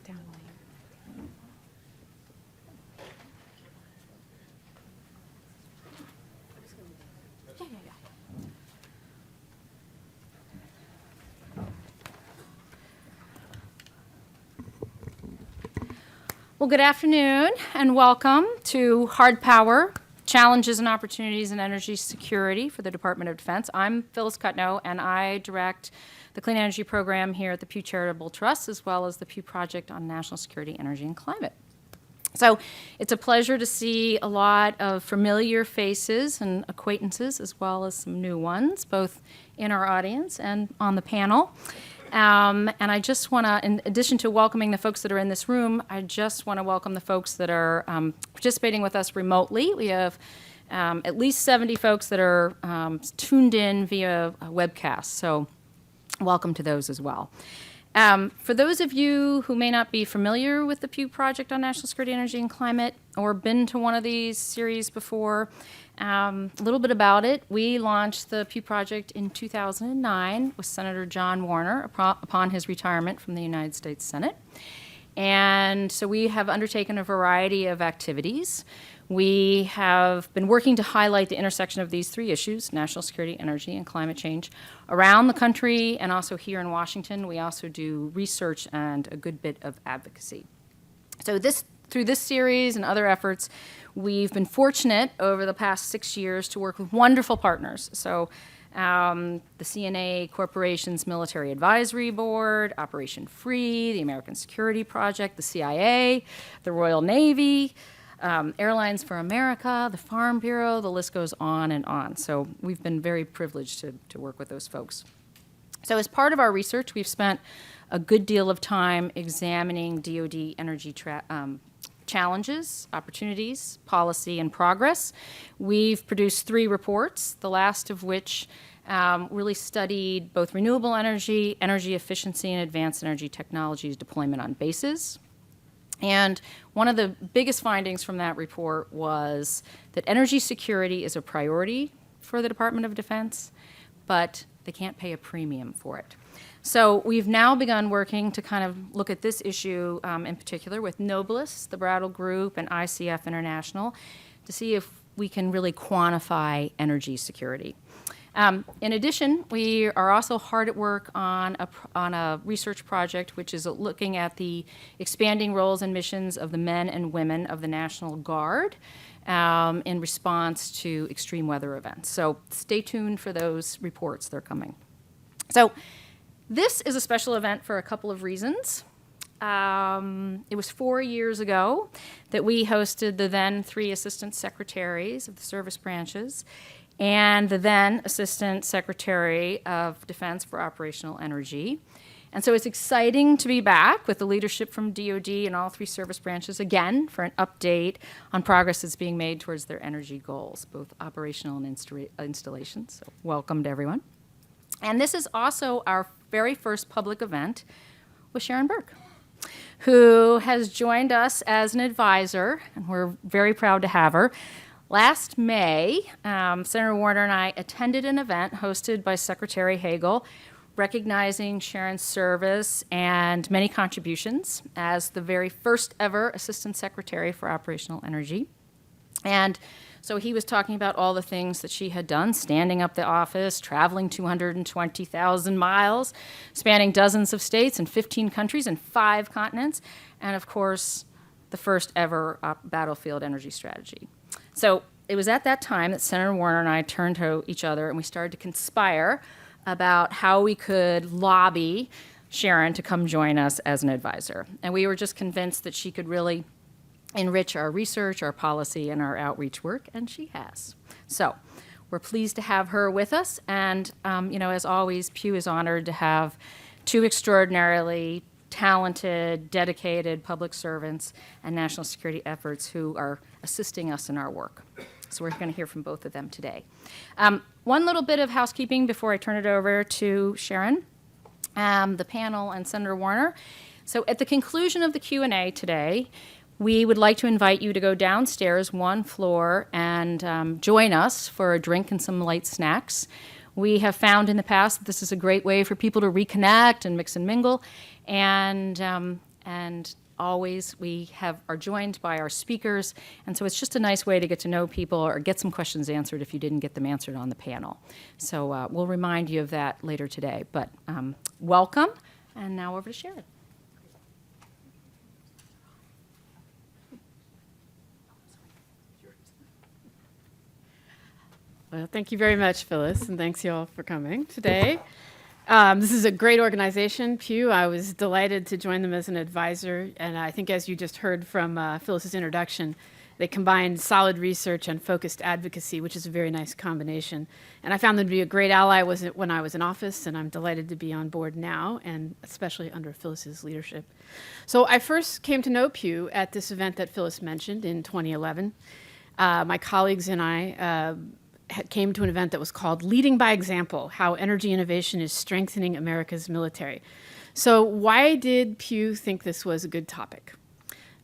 sit down while you. Yeah, yeah, yeah. Well, good afternoon and welcome to Hard Power, Challenges and Opportunities in Energy Security for the Department of Defense. I'm Phyllis Cutno, and I direct the Clean Energy Program here at the Pew Charitable Trust, as well as the Pew Project on National Security, Energy, and Climate. So it's a pleasure to see a lot of familiar faces and acquaintances, as well as some new ones, both in our audience and on the panel. And I just want to, in addition to welcoming the folks that are in this room, I just want to welcome the folks that are participating with us remotely. We have at least 70 folks that are tuned in via a webcast, so welcome to those as well. For those of you who may not be familiar with the Pew Project on National Security, Energy, and Climate, or been to one of these series before, a little bit about it. We launched the Pew Project in 2009 with Senator John Warner upon his retirement from the United States Senate. And so we have undertaken a variety of activities. We have been working to highlight the intersection of these three issues, national security, energy, and climate change, around the country and also here in Washington. We also do research and a good bit of advocacy. So through this series and other efforts, we've been fortunate over the past 6 years to work with wonderful partners. So the CNA Corporation's Military Advisory Board, Operation Free, the American Security Project, the CIA, the Royal Navy, Airlines for America, the Farm Bureau, the list goes on and on. So we've been very privileged to work with those folks. So as part of our research, we've spent a good deal of time examining DoD energy challenges, opportunities, policy, and progress. We've produced 3 reports, the last of which really studied both renewable energy, energy efficiency, and advanced energy technologies deployment on bases. And one of the biggest findings from that report was that energy security is a priority for the Department of Defense, but they can't pay a premium for it. So we've now begun working to kind of look at this issue in particular with Noblus, the Brattle Group, and ICF International to see if we can really quantify energy security. In addition, we are also hard at work on a research project which is looking at the expanding roles and missions of the men and women of the National Guard in response to extreme weather events. So stay tuned for those reports, they're coming. So this is a special event for a couple of reasons. It was 4 years ago that we hosted the then 3 assistant secretaries of the service branches and the then Assistant Secretary of Defense for Operational Energy. And so it's exciting to be back with the leadership from DoD and all 3 service branches again for an update on progress that's being made towards their energy goals, both operational and installations. So welcome to everyone. And this is also our very first public event with Sharon Burke, who has joined us as an advisor, and we're very proud to have her. Last May, Senator Warner and I attended an event hosted by Secretary Hagel, recognizing Sharon's service and many contributions as the very first ever Assistant Secretary for Operational Energy. And so he was talking about all the things that she had done, standing up the office, traveling 220,000 miles, spanning dozens of states and 15 countries and 5 continents, and of course, the first ever battlefield energy strategy. So it was at that time that Senator Warner and I turned to each other and we started to conspire about how we could lobby Sharon to come join us as an advisor. And we were just convinced that she could really enrich our research, our policy, and our outreach work, and she has. So we're pleased to have her with us, and as always, Pew is honored to have 2 extraordinarily talented, dedicated public servants and national security efforts who are assisting us in our work. So we're going to hear from both of them today. One little bit of housekeeping before I turn it over to Sharon, the panel, and Senator Warner. So at the conclusion of the Q&A today, we would like to invite you to go downstairs 1 floor and join us for a drink and some light snacks. We have found in the past that this is a great way for people to reconnect and mix and mingle. And and always we are joined by our speakers, and so it's just a nice way to get to know people or get some questions answered if you didn't get them answered on the panel. So we'll remind you of that later today. But welcome, and now over to Sharon. Well, thank you very much, Phyllis, and thanks you all for coming today. This is a great organization, Pew. I was delighted to join them as an advisor, and I think as you just heard from Phyllis's introduction, they combine solid research and focused advocacy, which is a very nice combination. And I found them to be a great ally when I was in office, and I'm delighted to be on board now, and especially under Phyllis's leadership. So I first came to know Pew at this event that Phyllis mentioned in 2011. My colleagues and I came to an event that was called Leading by Example, How Energy Innovation is Strengthening America's Military. So why did Pew think this was a good topic?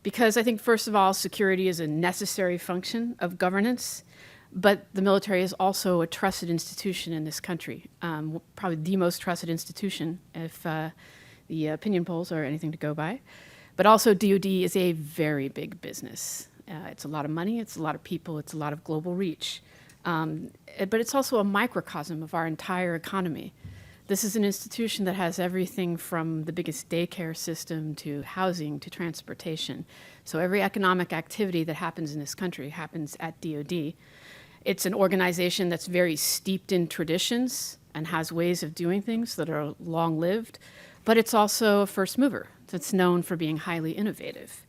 Because I think, first of all, security is a necessary function of governance, but the military is also a trusted institution in this country, probably the most trusted institution if the opinion polls are anything to go by. But also DoD is a very big business. It's a lot of money, it's a lot of people, it's a lot of global reach. But it's also a microcosm of our entire economy. This is an institution that has everything from the biggest daycare system to housing to transportation. So every economic activity that happens in this country happens at DoD. It's an organization that's very steeped in traditions and has ways of doing things that are long-lived, but it's also a first mover that's known for being highly innovative.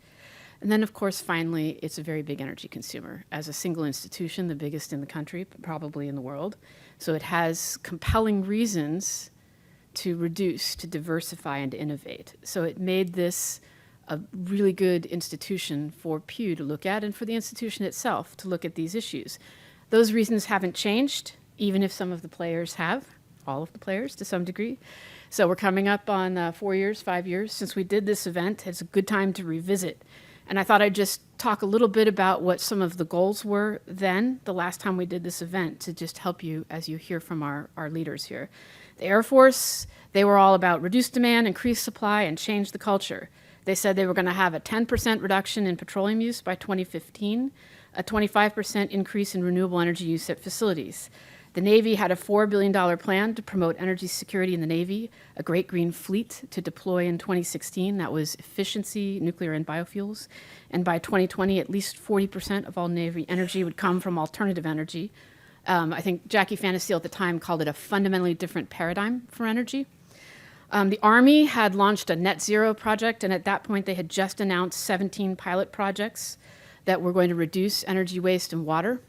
And then, of course, finally, it's a very big energy consumer. As a single institution, the biggest in the country, probably in the world. So it has compelling reasons to reduce, to diversify, and to innovate. So it made this a really good institution for Pew to look at and for the institution itself to look at these issues. Those reasons haven't changed, even if some of the players have, all of the players to some degree. So we're coming up on 4 years, 5 years since we did this event. It's a good time to revisit. And I thought I'd just talk a little bit about what some of the goals were then, the last time we did this event, to just help you as you hear from our leaders here. The Air Force, they were all about reduce demand, increase supply, and change the culture. They said they were going to have a 10% reduction in petroleum use by 2015, a 25% increase in renewable energy use at facilities. The Navy had a $4 billion plan to promote energy security in the Navy, a Great Green Fleet to deploy in 2016. That was efficiency, nuclear, and biofuels. And by 2020, at least 40% of all Navy energy would come from alternative energy. I think Jackie Fantasil at the time called it a fundamentally different paradigm for energy. The Army had launched a net zero project, and at that point, they had just announced 17 pilot projects that were going to reduce energy waste and water.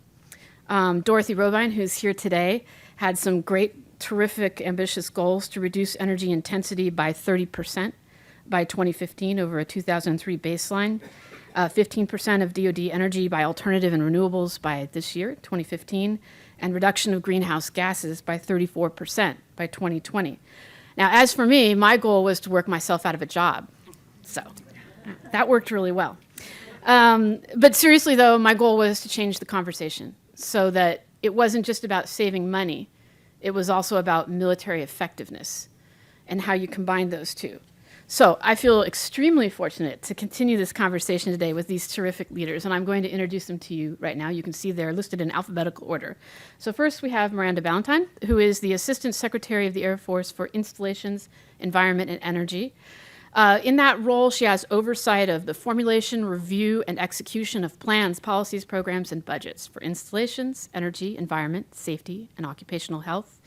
Dorothy Robine, who's here today, had some great, terrific, ambitious goals to reduce energy intensity by 30% by 2015 over a 2003 baseline, 15% of DoD energy by alternative and renewables by this year, 2015, and reduction of greenhouse gases by 34% by 2020. Now, as for me, my goal was to work myself out of a job. So that worked really well. But seriously, though, my goal was to change the conversation, so that it wasn't just about saving money, it was also about military effectiveness and how you combine those two. So I feel extremely fortunate to continue this conversation today with these terrific leaders, and I'm going to introduce them to you right now. You can see they're listed in alphabetical order. So first we have Miranda Ballentine, who is the Assistant Secretary of the Air Force for Installations, Environment, and Energy. In that role, she has oversight of the formulation, review, and execution of plans, policies, programs, and budgets for installations, energy, environment, safety, and occupational health.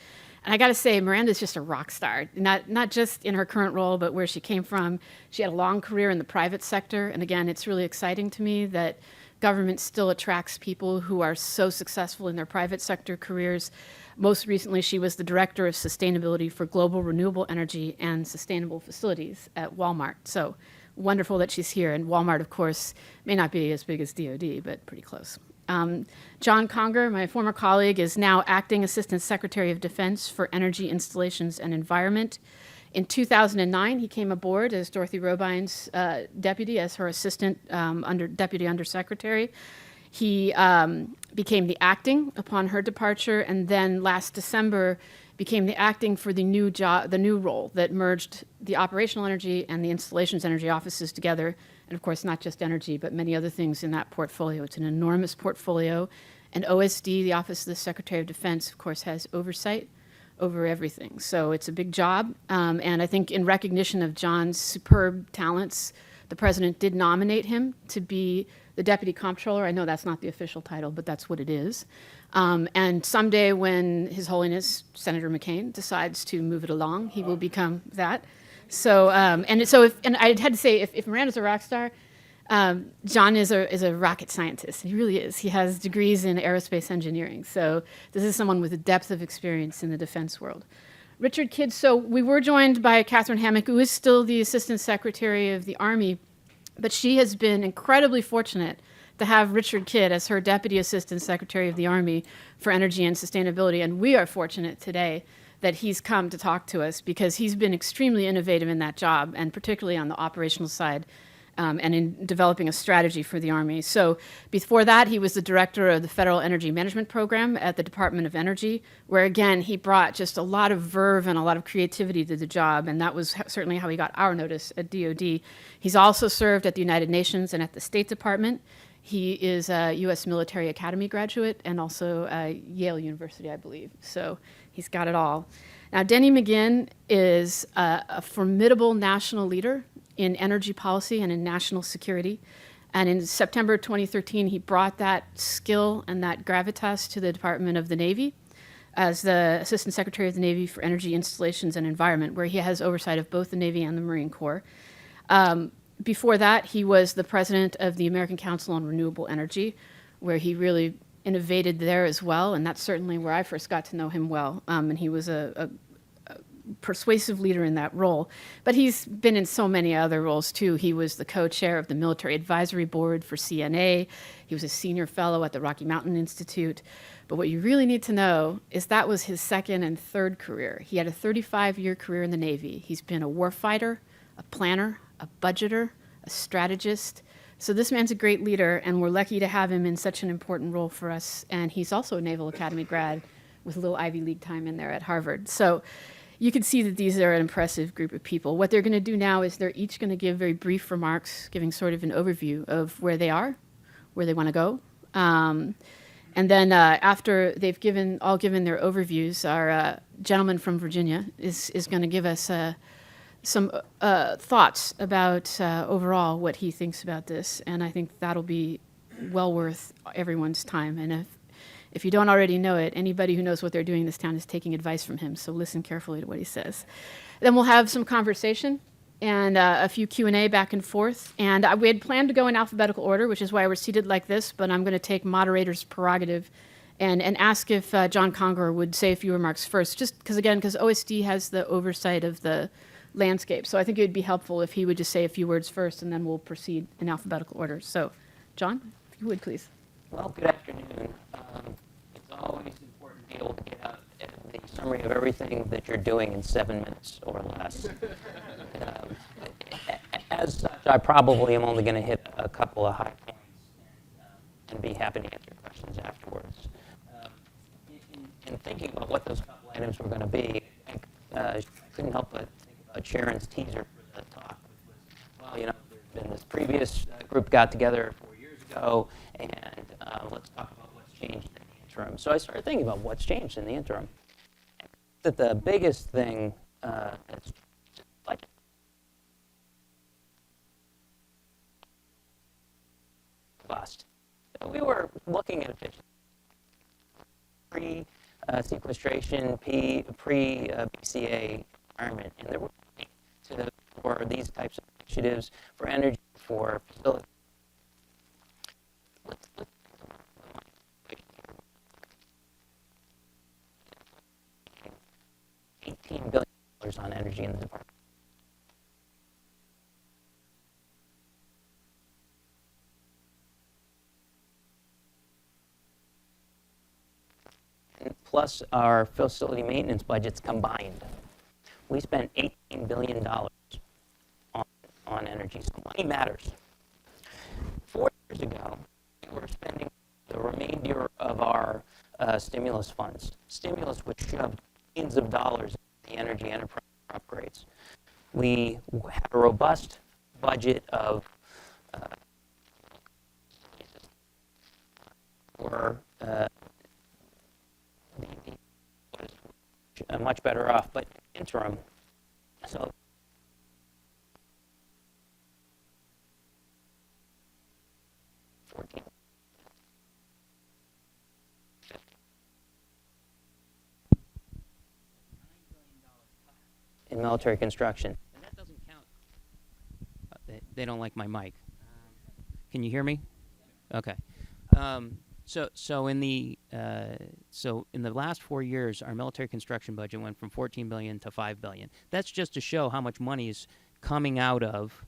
And I got to say, Miranda's just a rock star, not just in her current role, but where she came from. She had a long career in the private sector. And again, it's really exciting to me that government still attracts people who are so successful in their private sector careers. Most recently, she was the Director of Sustainability for Global Renewable Energy and Sustainable Facilities at Walmart. So wonderful that she's here. And Walmart, of course, may not be as big as DoD, but pretty close. John Conger, my former colleague, is now Acting Assistant Secretary of Defense for Energy, Installations, and Environment. In 2009, he came aboard as Dorothy Robine's deputy, as her assistant deputy undersecretary. He became the acting upon her departure, and then last December became the acting for the new job, the new role that merged the operational energy and the installations energy offices together. And of course, not just energy, but many other things in that portfolio. It's an enormous portfolio. And OSD, the Office of the Secretary of Defense, of course, has oversight over everything. So it's a big job. And I think in recognition of John's superb talents, the president did nominate him to be the deputy comptroller. I know that's not the official title, but that's what it is. And someday when His Holiness Senator McCain decides to move it along, he will become that. So, and I had to say, if Miranda's a rock star, John is a rocket scientist. He really is. He has degrees in aerospace engineering. So this is someone with a depth of experience in the defense world. Richard Kidd, so we were joined by Catherine Hammock, who is still the Assistant Secretary of the Army, but she has been incredibly fortunate to have Richard Kidd as her Deputy Assistant Secretary of the Army for Energy and Sustainability. And we are fortunate today that he's come to talk to us because he's been extremely innovative in that job, and particularly on the operational side, and in developing a strategy for the Army. So before that, he was the director of the Federal Energy Management Program at the Department of Energy, where again, he brought just a lot of verve and a lot of creativity to the job, and that was certainly how he got our notice at DoD. He's also served at the United Nations and at the State Department. He is a U.S. Military Academy graduate and also Yale University, I believe. So he's got it all. Now, Denny McGinn is a formidable national leader in energy policy and in national security. And in September 2013, he brought that skill and that gravitas to the Department of the Navy as the Assistant Secretary of the Navy for Energy Installations and Environment, where he has oversight of both the Navy and the Marine Corps. Before that, he was the president of the American Council on Renewable Energy, where he really innovated there as well, and that's certainly where I first got to know him well. And he was a persuasive leader in that role. But he's been in so many other roles too. He was the co-chair of the Military Advisory Board for CNA. He was a senior fellow at the Rocky Mountain Institute. But what you really need to know is that was his second and third career. He had a 35-year career in the Navy. He's been a warfighter, a planner, a budgeter, a strategist. So this man's a great leader, and we're lucky to have him in such an important role for us. And he's also a Naval Academy grad with a little Ivy League time in there at Harvard. So you can see that these are an impressive group of people. What they're going to do now is they're each going to give very brief remarks, giving sort of an overview of where they are, where they want to go. And then after they've all given their overviews, our gentleman from Virginia is going to give us some thoughts about overall what he thinks about this. And I think that'll be well worth everyone's time. And if you don't already know it, anybody who knows what they're doing in this town is taking advice from him, so listen carefully to what he says. Then we'll have some conversation and a few Q&A back and forth. And we had planned to go in alphabetical order, which is why we're seated like this, but I'm going to take moderator's prerogative and ask if John Conger would say a few remarks first, just because OSD has the oversight of the landscape. So I think it would be helpful if he would just say a few words first, and then we'll proceed in alphabetical order. So, John, if you would, please. Well, good afternoon. It's always important to be able to get out the summary of everything that you're doing in 7 minutes or less. As such, I probably am only going to hit a couple of high points and be happy to answer questions afterwards. In thinking about what those couple items were going to be, I couldn't help but think about Sharon's teaser for the talk, which was, well, there's been this previous group got together 4 years ago, and let's talk about what's changed in the interim. So I started thinking about what's changed in the interim. That the biggest thing that's budget. Cost. So we were looking at efficiency, pre-sequestration, pre-BCA environment, and there were for these types of initiatives for energy, for facilities. Let's $18 billion on energy in the department. Plus our facility maintenance budgets combined. We spent $18 billion on energy, so money matters. 4 years ago, we were spending remainder of our stimulus funds. Stimulus which shoved billions of dollars into the energy enterprise upgrades. We have a robust budget of for much better off, but interim. So in military construction. And that doesn't count. They don't like my mic. Can you hear me? Okay. So in the last 4 years, our military construction budget went from $14 billion to $5 billion. That's just to show how much money is coming out of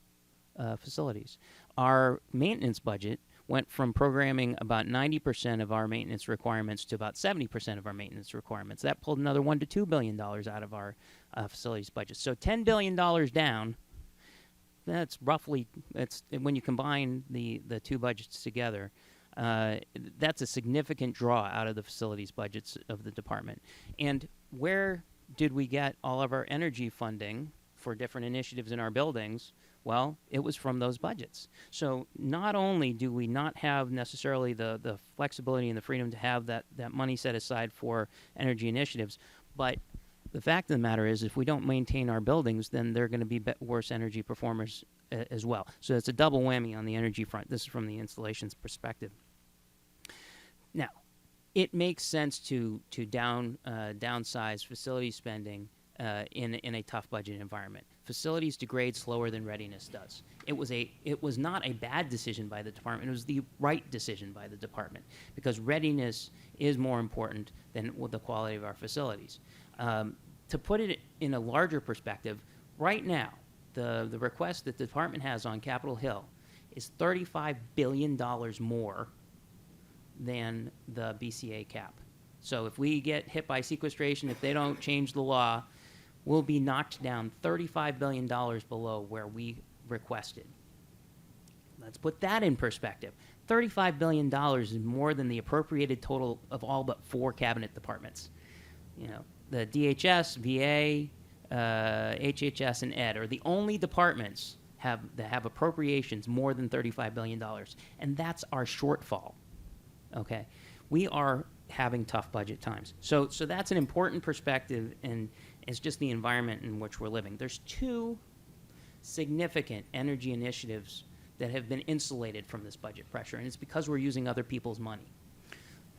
facilities. Our maintenance budget went from programming about 90% of our maintenance requirements to about 70% of our maintenance requirements. That pulled another $1 to $2 billion out of our facilities budget. So $10 billion down. That's roughly, when you combine the two budgets together, that's a significant draw out of the facilities budgets of the department. And where did we get all of our energy funding for different initiatives in our buildings? Well, it was from those budgets. So not only do we not have necessarily the flexibility and the freedom to have that money set aside for energy initiatives, but the fact of the matter is if we don't maintain our buildings, then they're going to be worse energy performers as well. So it's a double whammy on the energy front. This is from the installations perspective. Now, it makes sense to downsize facility spending in a tough budget environment. Facilities degrade slower than readiness does. It was not a bad decision by the department. It was the right decision by the department because readiness is more important than the quality of our facilities. To put it in a larger perspective, right now, the request that the department has on Capitol Hill is $35 billion more than the BCA cap. So if we get hit by sequestration, if they don't change the law, we'll be knocked down $35 billion below where we requested. Let's put that in perspective. $35 billion is more than the appropriated total of all but 4 cabinet departments. You know, the DHS, VA, HHS, and Ed are the only departments that have appropriations more than $35 billion, and that's our shortfall. Okay, we are having tough budget times. So that's an important perspective, and it's just the environment in which we're living. There's 2 significant energy initiatives that have been insulated from this budget pressure, and it's because we're using other people's money.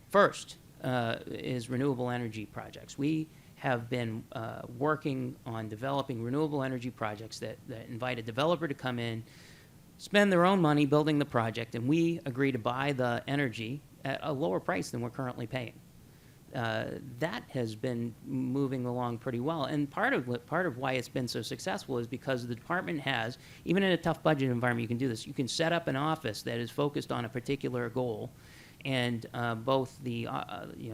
First is renewable energy projects. We have been working on developing renewable energy projects that invite a developer to come in, spend their own money building the project, and we agree to buy the energy at a lower price than we're currently paying. That has been moving along pretty well, and part of why it's been so successful is because the department has, even in a tough budget environment, you can do this. You can set up an office that is focused on a particular goal, and both the,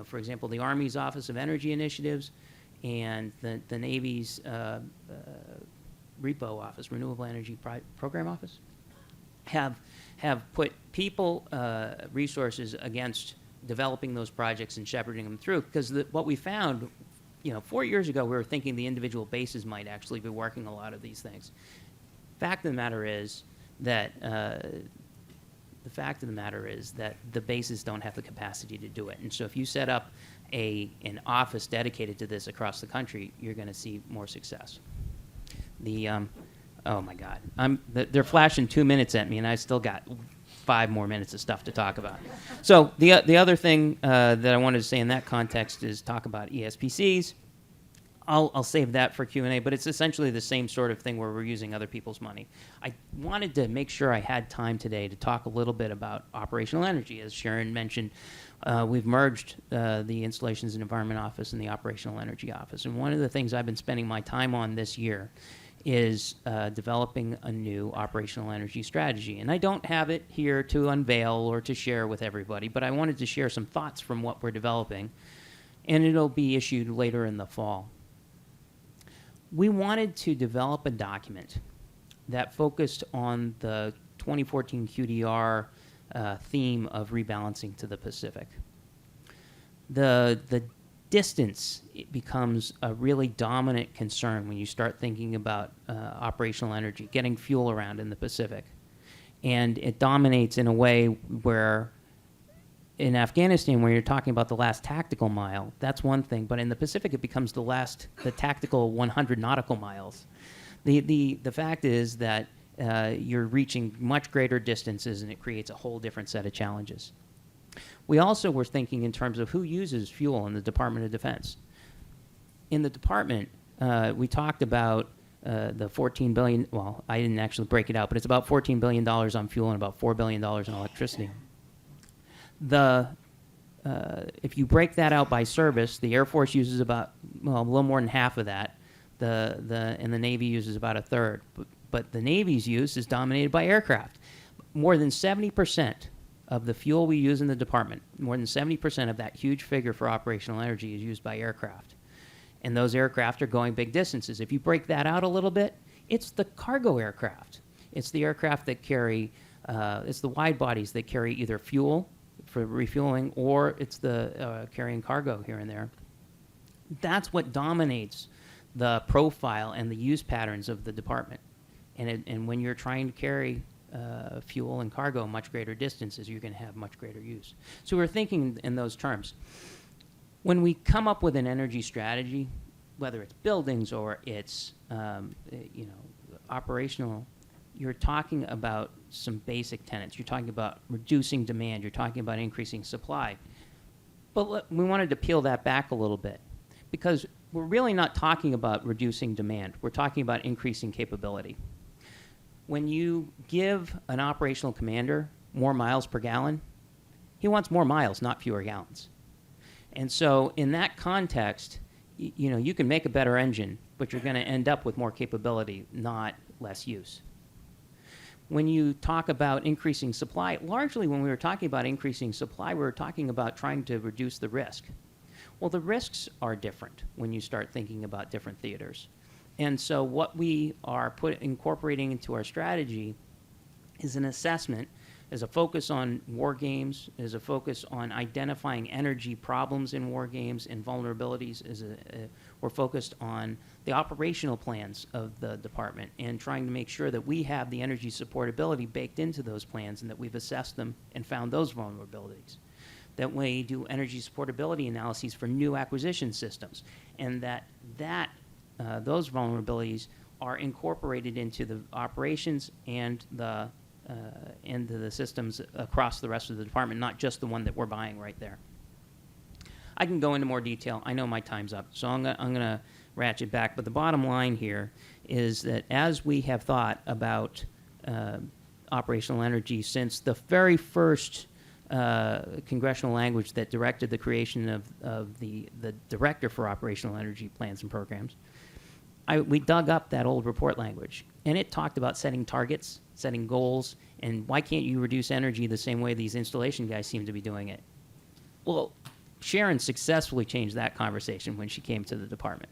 for example, the Army's Office of Energy Initiatives and the Navy's REPO office, Renewable Energy Program Office, have put people, resources against developing those projects and shepherding them through. Because what we found, 4 years ago, we were thinking the individual bases might actually be working a lot of these things. Fact of the matter is that the bases don't have the capacity to do it. And so if you set up an office dedicated to this across the country, you're going to see more success. Oh my God, they're flashing 2 minutes at me, and I still got 5 more minutes of stuff to talk about. So the other thing that I wanted to say in that context is talk about ESPCs. I'll save that for Q&A, but it's essentially the same sort of thing where we're using other people's money. I wanted to make sure I had time today to talk a little bit about operational energy. As Sharon mentioned, we've merged the Installations and Environment Office and the Operational Energy Office. And one of the things I've been spending my time on this year is developing a new operational energy strategy. And I don't have it here to unveil or to share with everybody, but I wanted to share some thoughts from what we're developing, and it'll be issued later in the fall. We wanted to develop a document that focused on the 2014 QDR theme of rebalancing to the Pacific. The distance becomes a really dominant concern when you start thinking about operational energy, getting fuel around in the Pacific. And it dominates in a way where in Afghanistan, where you're talking about the last tactical mile, that's one thing. But in the Pacific, it becomes the tactical 100 nautical miles. The fact is that you're reaching much greater distances, and it creates a whole different set of challenges. We also were thinking in terms of who uses fuel in the Department of Defense. In the department, we talked about the $14 billion, well, I didn't actually break it out, but it's about $14 billion on fuel and about $4 billion in electricity. If you break that out by service, the Air Force uses about, well, a little more than half of that, and the Navy uses about a third. But the Navy's use is dominated by aircraft. More than 70% of the fuel we use in the department, more than 70% of that huge figure for operational energy is used by aircraft. And those aircraft are going big distances. If you break that out a little bit, it's the cargo aircraft. It's the aircraft that carry, it's the wide bodies that carry either fuel for refueling, or it's the carrying cargo here and there. That's what dominates the profile and the use patterns of the department. And when you're trying to carry fuel and cargo much greater distances, you're going to have much greater use. So we're thinking in those terms. When we come up with an energy strategy, whether it's buildings or it's operational, you're talking about some basic tenets. You're talking about reducing demand. You're talking about increasing supply. But we wanted to peel that back a little bit, because we're really not talking about reducing demand. We're talking about increasing capability. When you give an operational commander more miles per gallon, he wants more miles, not fewer gallons. And so in that context, you can make a better engine, but you're going to end up with more capability, not less use. When you talk about increasing supply, largely when we were talking about increasing supply, we were talking about trying to reduce the risk. Well, the risks are different when you start thinking about different theaters. And so what we are incorporating into our strategy is an assessment, is a focus on war games, is a focus on identifying energy problems in war games and vulnerabilities. We're focused on the operational plans of the department and trying to make sure that we have the energy supportability baked into those plans and that we've assessed them and found those vulnerabilities. That we do energy supportability analyses for new acquisition systems, and those vulnerabilities are incorporated into the operations and into the systems across the rest of the department, not just the one that we're buying right there. I can go into more detail. I know my time's up, so I'm going to ratchet back. But the bottom line here is that as we have thought about operational energy since the very first congressional language that directed the creation of the Director for Operational Energy Plans and Programs, we dug up that old report language, and it talked about setting targets, setting goals, and why can't you reduce energy the same way these installation guys seem to be doing it? Well, Sharon successfully changed that conversation when she came to the department.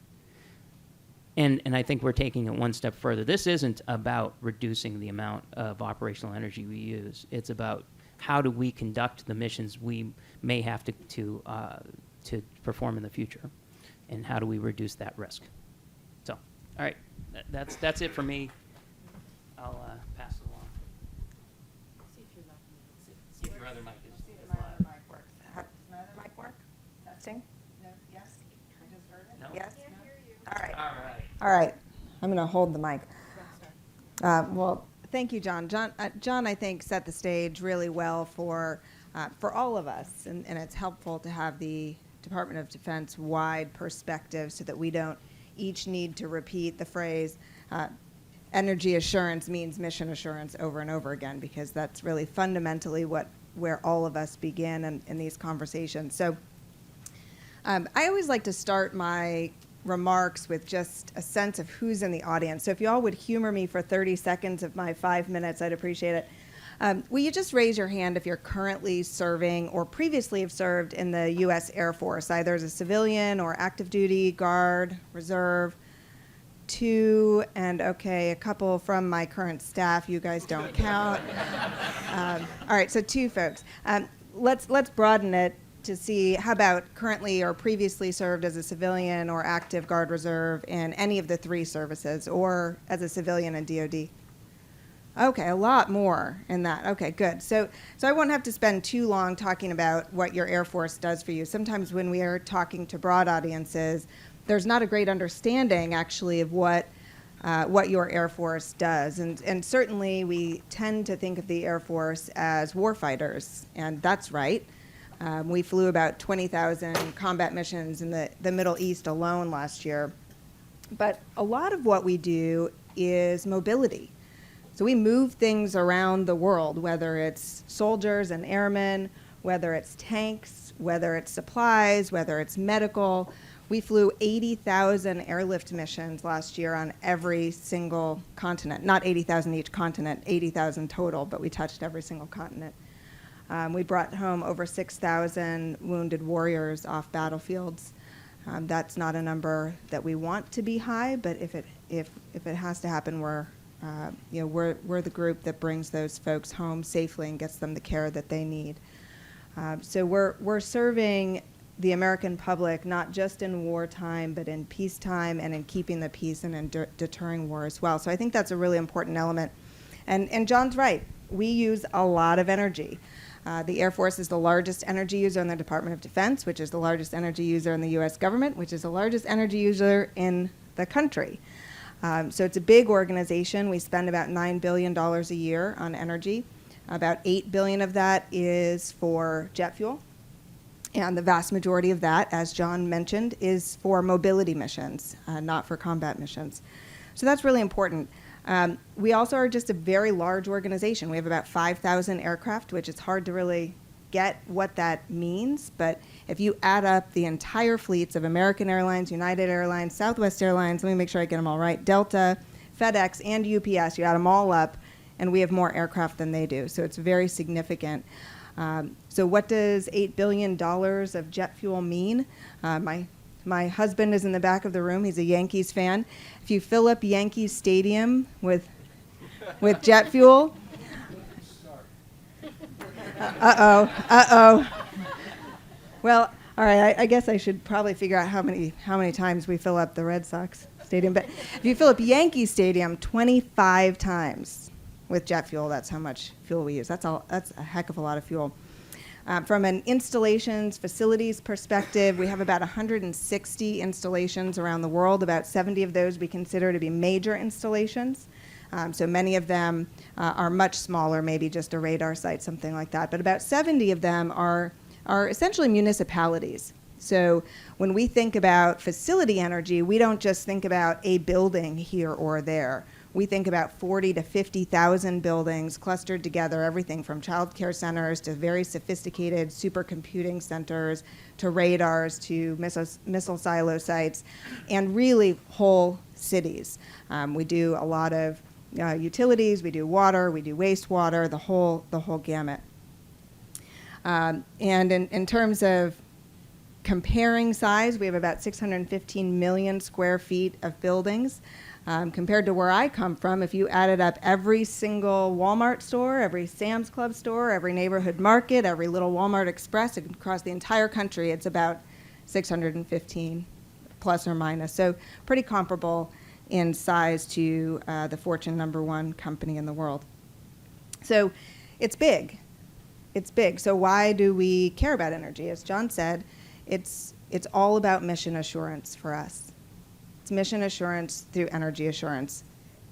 And I think we're taking it one step further. This isn't about reducing the amount of operational energy we use. It's about how do we conduct the missions we may have to perform in the future, and how do we reduce that risk. So, all right, that's it for me. I'll pass it along. See if your other mic is. Does my other mic work? Testing? No. Yes? I just heard it? No? Yes? All right. All right. All right. I'm going to hold the mic. Well, thank you, John. John, I think, set the stage really well for all of us, and it's helpful to have the Department of Defense wide perspective so that we don't each need to repeat the phrase energy assurance means mission assurance over and over again, because that's really fundamentally where all of us begin in these conversations. So I always like to start my remarks with just a sense of who's in the audience. So if you all would humor me for 30 seconds of my 5 minutes, I'd appreciate it. Will you just raise your hand if you're currently serving or previously have served in the U.S. Air Force, either as a civilian or active duty, Guard, Reserve? two, and okay, a couple from my current staff. You guys don't count. All right, so 2 folks. Let's broaden it to see how about currently or previously served as a civilian or active Guard Reserve in any of the 3 services, or as a civilian in DoD. Okay, a lot more in that. Okay, good. So I won't have to spend too long talking about what your Air Force does for you. Sometimes when we are talking to broad audiences, there's not a great understanding actually of what your Air Force does. And certainly we tend to think of the Air Force as warfighters, and that's right. We flew about 20,000 combat missions in the Middle East alone last year. But a lot of what we do is mobility. So we move things around the world, whether it's soldiers and airmen, whether it's tanks, whether it's supplies, whether it's medical. We flew 80,000 airlift missions last year on every single continent. Not 80,000 each continent, 80,000 total, but we touched every single continent. We brought home over 6,000 wounded warriors off battlefields. That's not a number that we want to be high, but if it has to happen, we're the group that brings those folks home safely and gets them the care that they need. So we're serving the American public not just in wartime, but in peacetime and in keeping the peace and in deterring war as well. So I think that's a really important element. And John's right. We use a lot of energy. The Air Force is the largest energy user in the Department of Defense, which is the largest energy user in the U.S. government, which is the largest energy user in the country. So it's a big organization. We spend about $9 billion a year on energy. About $8 billion of that is for jet fuel. And the vast majority of that, as John mentioned, is for mobility missions, not for combat missions. So that's really important. We also are just a very large organization. We have about 5,000 aircraft, which is hard to really get what that means, but if you add up the entire fleets of American Airlines, United Airlines, Southwest Airlines, let me make sure I get them all right, Delta, FedEx, and UPS, you add them all up, and we have more aircraft than they do, so it's very significant. So what does $8 billion of jet fuel mean? My husband is in the back of the room. He's a Yankees fan. If you fill up Yankee Stadium with jet fuel, Well, all right, I guess I should probably figure out how many times we fill up the Red Sox stadium. But if you fill up Yankee Stadium 25 times with jet fuel, that's how much fuel we use. That's a heck of a lot of fuel. From an installations, facilities perspective, we have about 160 installations around the world. About 70 of those we consider to be major installations. So many of them are much smaller, maybe just a radar site, something like that. But about 70 of them are essentially municipalities. So when we think about facility energy, we don't just think about a building here or there. We think about 40 to 50,000 buildings clustered together, everything from child care centers to very sophisticated supercomputing centers to radars to missile silo sites, and really whole cities. We do a lot of utilities, we do water, we do wastewater, the whole gamut. And in terms of comparing size, we have about 615 million square feet of buildings. Compared to where I come from, if you added up every single Walmart store, every Sam's Club store, every neighborhood market, every little Walmart Express across the entire country, it's about 615 plus or minus. So pretty comparable in size to the Fortune #1 company in the world. So it's big. It's big. So why do we care about energy? As John said, it's all about mission assurance for us. It's mission assurance through energy assurance.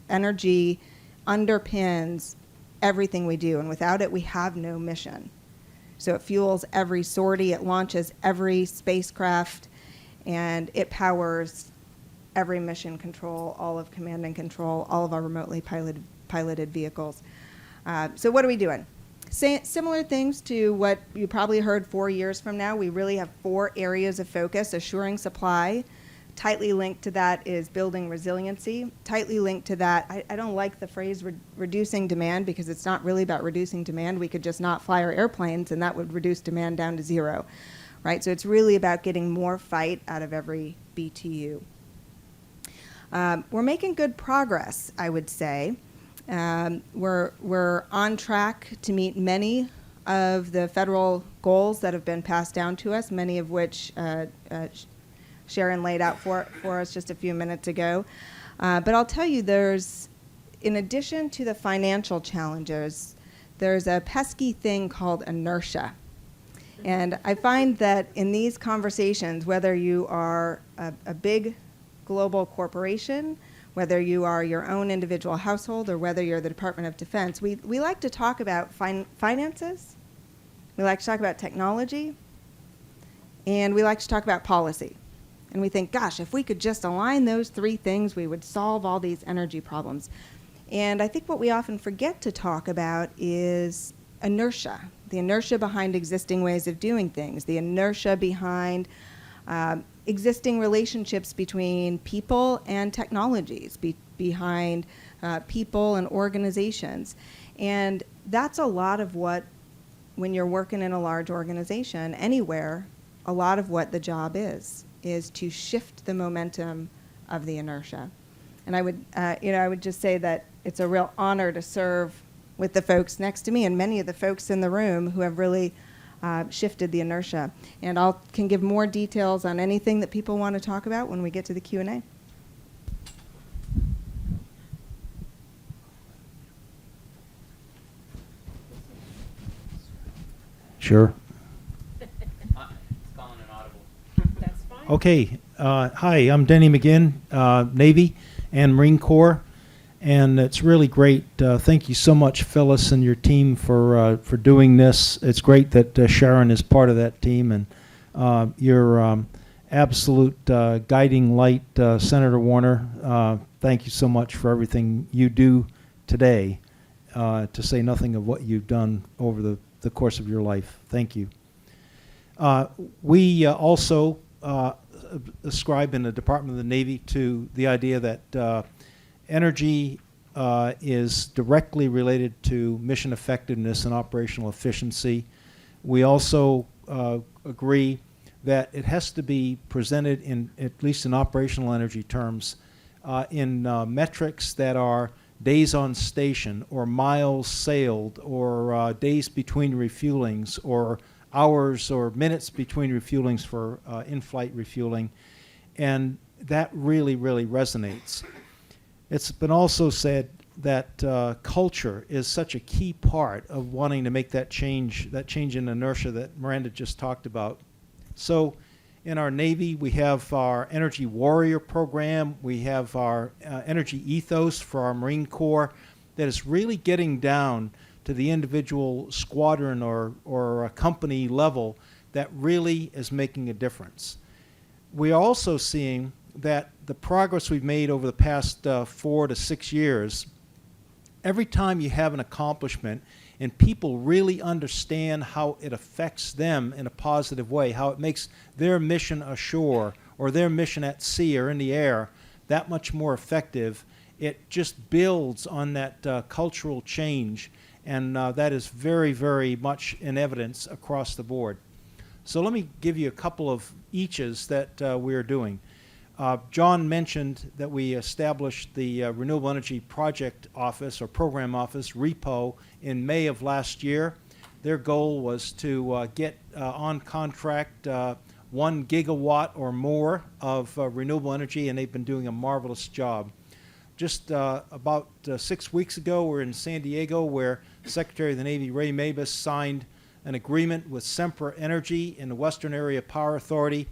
Energy underpins everything we do, and without it, we have no mission. So it fuels every sortie, it launches every spacecraft, and it powers every mission control, all of command and control, all of our remotely piloted vehicles. So what are we doing? Similar things to what you probably heard 4 years from now. We really have 4 areas of focus: assuring supply. Tightly linked to that is building resiliency. Tightly linked to that, I don't like the phrase reducing demand, because it's not really about reducing demand. We could just not fly our airplanes and that would reduce demand down to 0, right? So it's really about getting more fight out of every BTU. we're making good progress, I would say. We're on track to meet many of the federal goals that have been passed down to us, many of which Sharon laid out for us just a few minutes ago. But I'll tell you, in addition to the financial challenges, there's a pesky thing called inertia. And I find that in these conversations, whether you are a big global corporation, whether you are your own individual household, or whether you're the Department of Defense, we like to talk about finances, we like to talk about technology, and we like to talk about policy. And we think, gosh, if we could just align those three things, we would solve all these energy problems. And I think what we often forget to talk about is inertia, the inertia behind existing ways of doing things, the inertia behind existing relationships between people and technologies, behind people and organizations. And that's a lot of what, when you're working in a large organization, anywhere, a lot of what the job is to shift the momentum of the inertia. And I would just say that it's a real honor to serve with the folks next to me and many of the folks in the room who have really shifted the inertia. And I can give more details on anything that people want to talk about when we get to the Q&A. Sure. Calling an audible. That's fine. Okay. Hi, I'm Denny McGinn, Navy and Marine Corps, and it's really great. Thank you so much, Phyllis, and your team for doing this. It's great that Sharon is part of that team, and your absolute guiding light, Senator Warner. Thank you so much for everything you do today, to say nothing of what you've done over the course of your life. Thank you. We also ascribe in the Department of the Navy to the idea that energy is directly related to mission effectiveness and operational efficiency. We also agree that it has to be presented in, at least in operational energy terms, in metrics that are days on station or miles sailed or days between refuelings or hours or minutes between refuelings for in-flight refueling. And that really, really resonates. It's been also said that culture is such a key part of wanting to make that change in inertia that Miranda just talked about. So in our Navy, we have our Energy Warrior program. We have our Energy Ethos for our Marine Corps that is really getting down to the individual squadron or a company level that really is making a difference. We are also seeing that the progress we've made over the past 4 to 6 years, every time you have an accomplishment and people really understand how it affects them in a positive way, how it makes their mission ashore or their mission at sea or in the air that much more effective, it just builds on that cultural change, and that is very, very much in evidence across the board. So let me give you a couple of eaches that we are doing. John mentioned that we established the Renewable Energy Project Office or Program Office, REPO, in May of last year. Their goal was to get on contract 1 gigawatt or more of renewable energy, and they've been doing a marvelous job. Just about 6 weeks ago, we're in San Diego, where Secretary of the Navy Ray Mabus signed an agreement with Sempra Energy and the Western Area Power Authority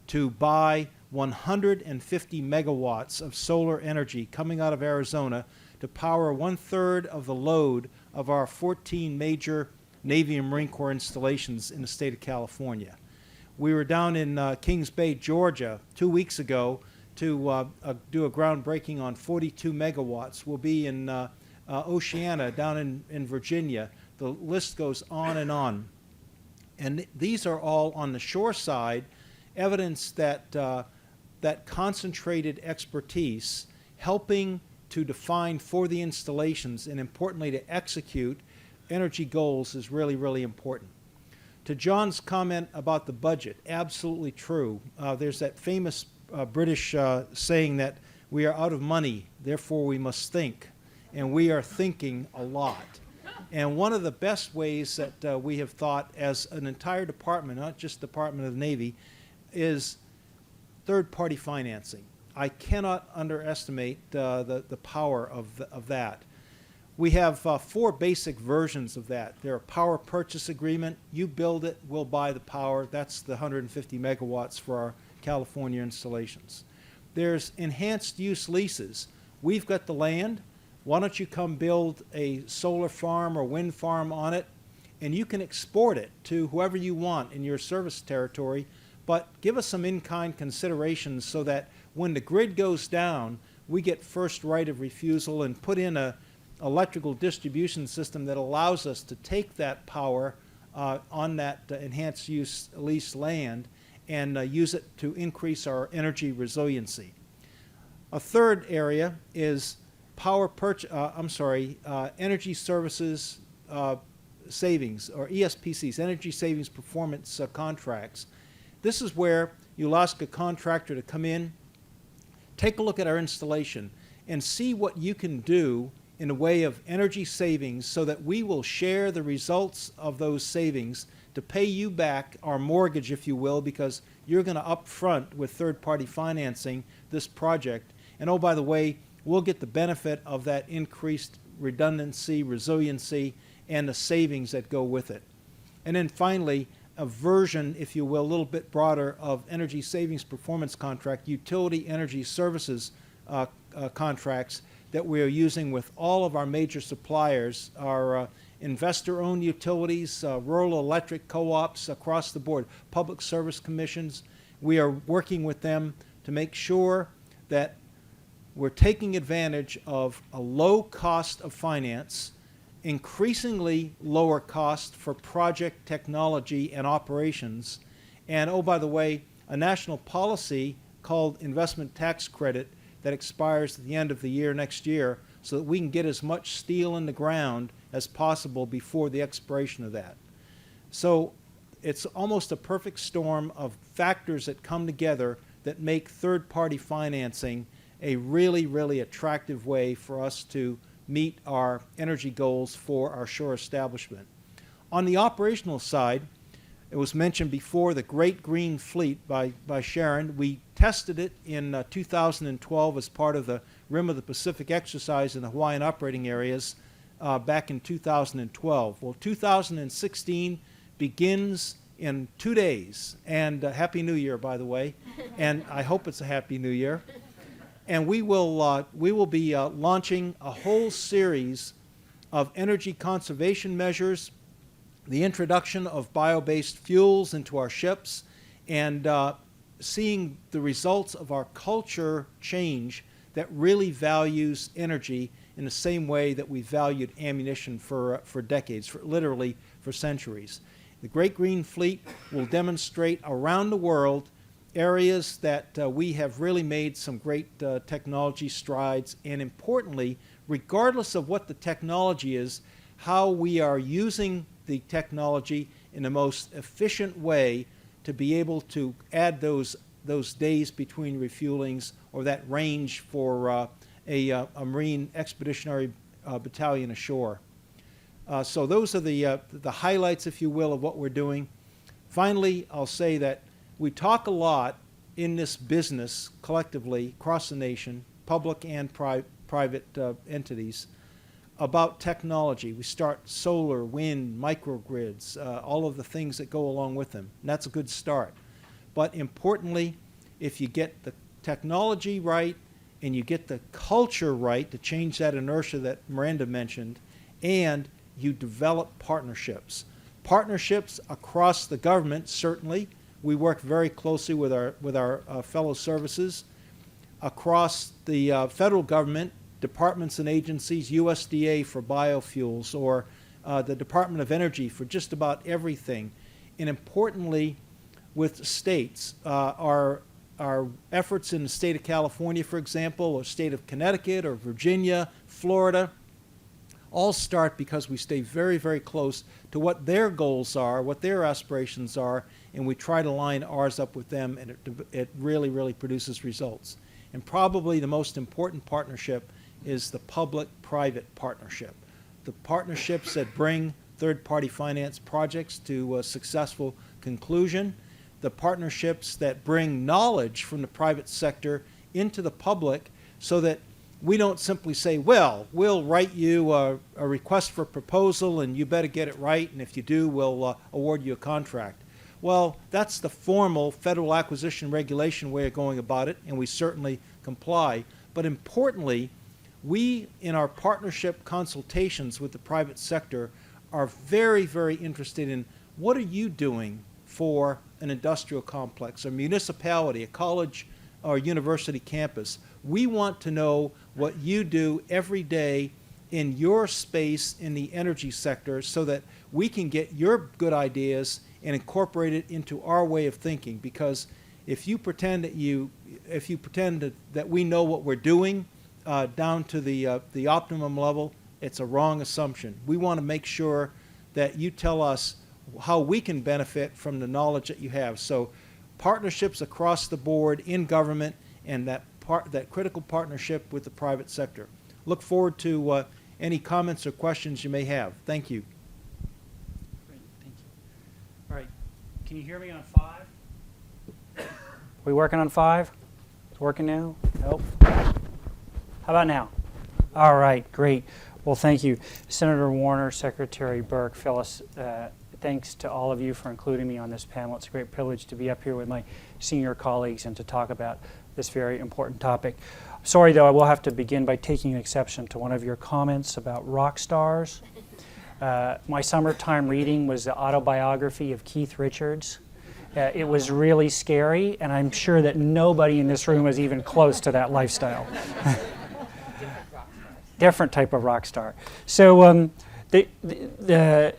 to buy 150 megawatts of solar energy coming out of Arizona to power 1/3 of the load of our 14 major Navy and Marine Corps installations in the state of California. We were down in Kings Bay, Georgia, 2 weeks ago to do a groundbreaking on 42 megawatts. We'll be in Oceana down in Virginia. The list goes on and on. And these are all on the shore side, evidence that that concentrated expertise helping to define for the installations and importantly to execute energy goals is really, really important. To John's comment about the budget, absolutely true. There's that famous British saying that We are out of money, therefore we must think. And we are thinking a lot. And one of the best ways that we have thought as an entire department, not just Department of the Navy, is third-party financing. I cannot underestimate the power of that. We have 4 basic versions of that. There are power purchase agreement. You build it, we'll buy the power. That's the 150 megawatts for our California installations. There's enhanced use leases. We've got the land. Why don't you come build a solar farm or wind farm on it, and you can export it to whoever you want in your service territory, but give us some in-kind considerations so that when the grid goes down, we get first right of refusal and put in a electrical distribution system that allows us to take that power on that enhanced use leased land and use it to increase our energy resiliency. A third area is energy services savings, or ESPCs, energy savings performance contracts. This is where you'll ask a contractor to come in, take a look at our installation, and see what you can do in a way of energy savings so that we will share the results of those savings to pay you back our mortgage, if you will, because you're going to upfront with third-party financing this project. And oh, by the way, we'll get the benefit of that increased redundancy, resiliency, and the savings that go with it. And then finally, a version, if you will, a little bit broader of energy savings performance contract, utility energy services contracts that we are using with all of our major suppliers, our investor-owned utilities, rural electric co-ops across the board, public service commissions. We are working with them to make sure that we're taking advantage of a low cost of finance, increasingly lower cost for project technology and operations, and oh, by the way, a national policy called investment tax credit that expires at the end of the year next year so that we can get as much steel in the ground as possible before the expiration of that. So it's almost a perfect storm of factors that come together that make third-party financing a really, really attractive way for us to meet our energy goals for our shore establishment. On the operational side, it was mentioned before, the Great Green Fleet by Sharon. We tested it in 2012 as part of the Rim of the Pacific exercise in the Hawaiian operating areas back in 2012. Well, 2016 begins in 2 days. And Happy New Year, by the way. And I hope it's a Happy New Year. And we will be launching a whole series of energy conservation measures, the introduction of bio-based fuels into our ships, and seeing the results of our culture change that really values energy in the same way that we valued ammunition for decades, literally for centuries. The Great Green Fleet will demonstrate around the world areas that we have really made some great technology strides, and importantly, regardless of what the technology is, how we are using the technology in the most efficient way to be able to add those days between refuelings or that range for a Marine Expeditionary Battalion ashore. So those are the highlights, if you will, of what we're doing. Finally, I'll say that we talk a lot in this business collectively across the nation, public and private entities, about technology. We start solar, wind, microgrids, all of the things that go along with them. And that's a good start. But importantly, if you get the technology right and you get the culture right to change that inertia that Miranda mentioned, and you develop partnerships. Partnerships across the government, certainly. We work very closely with our fellow services. Across the federal government, departments and agencies, USDA for biofuels, or the Department of Energy for just about everything. And importantly, with states, our efforts in the state of California, for example, or state of Connecticut, or Virginia, Florida, all start because we stay very, very close to what their goals are, what their aspirations are, and we try to line ours up with them, and it really, really produces results. And probably the most important partnership is the public-private partnership. The partnerships that bring third-party finance projects to a successful conclusion, the partnerships that bring knowledge from the private sector into the public so that we don't simply say, well, we'll write you a request for proposal and you better get it right, and if you do, we'll award you a contract. Well, that's the formal Federal Acquisition Regulation way of going about it, and we certainly comply. But importantly, we, in our partnership consultations with the private sector, are very, very interested in what are you doing for an industrial complex, a municipality, a college or university campus. We want to know what you do every day in your space in the energy sector so that we can get your good ideas and incorporate it into our way of thinking. Because if you pretend that we know what we're doing down to the optimum level, it's a wrong assumption. We want to make sure that you tell us how we can benefit from the knowledge that you have. So partnerships across the board in government and that critical partnership with the private sector. Look forward to any comments or questions you may have. Thank you. Great, thank you. All right, can you hear me on 5? We working on 5? It's working now? Nope. How about now? All right, great. Well, thank you. Senator Warner, Secretary Burke, Phyllis, thanks to all of you for including me on this panel. It's a great privilege to be up here with my senior colleagues and to talk about this very important topic. Sorry, though, I will have to begin by taking an exception to one of your comments about rock stars. My summertime reading was the autobiography of Keith Richards. It was really scary, and I'm sure that nobody in this room is even close to that lifestyle. Different type of rock star. So the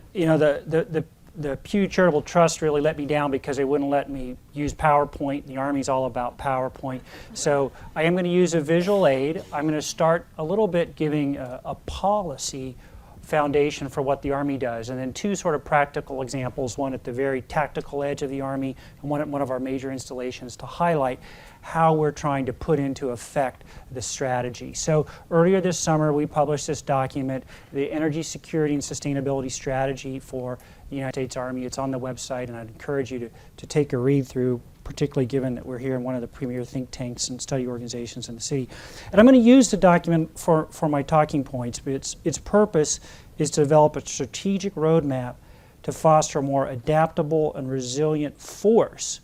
Pew Charitable Trust really let me down because they wouldn't let me use PowerPoint. The Army's all about PowerPoint. So I am going to use a visual aid. I'm going to start a little bit giving a policy foundation for what the Army does, and then 2 sort of practical examples, one at the very tactical edge of the Army and one at one of our major installations to highlight how we're trying to put into effect the strategy. So earlier this summer, we published this document, the Energy Security and Sustainability Strategy for the United States Army. It's on the website, and I'd encourage you to take a read through, particularly given that we're here in one of the premier think tanks and study organizations in the city. And I'm going to use the document for my talking points, but its purpose is to develop a strategic roadmap to foster a more adaptable and resilient force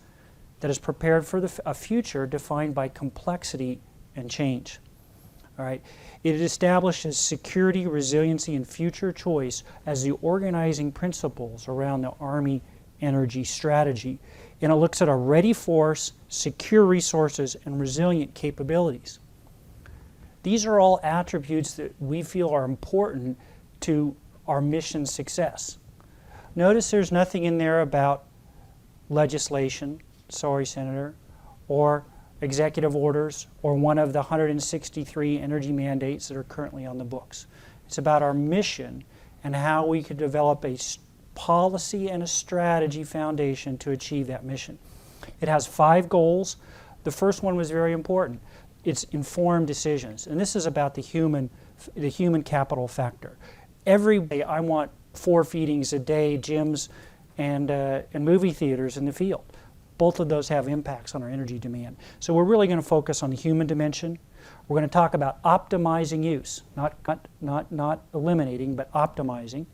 that is prepared for a future defined by complexity and change. All right. It establishes security, resiliency, and future choice as the organizing principles around the Army energy strategy. And it looks at a ready force, secure resources, and resilient capabilities. These are all attributes that we feel are important to our mission success. Notice there's nothing in there about legislation, sorry, Senator, or executive orders, or one of the 163 energy mandates that are currently on the books. It's about our mission and how we could develop a policy and a strategy foundation to achieve that mission. It has 5 goals. The first one was very important. It's informed decisions, and this is about the human capital factor. Every day I want 4 feedings a day, gyms, and movie theaters in the field. Both of those have impacts on our energy demand. So we're really going to focus on the human dimension. We're going to talk about optimizing use, not eliminating, but optimizing.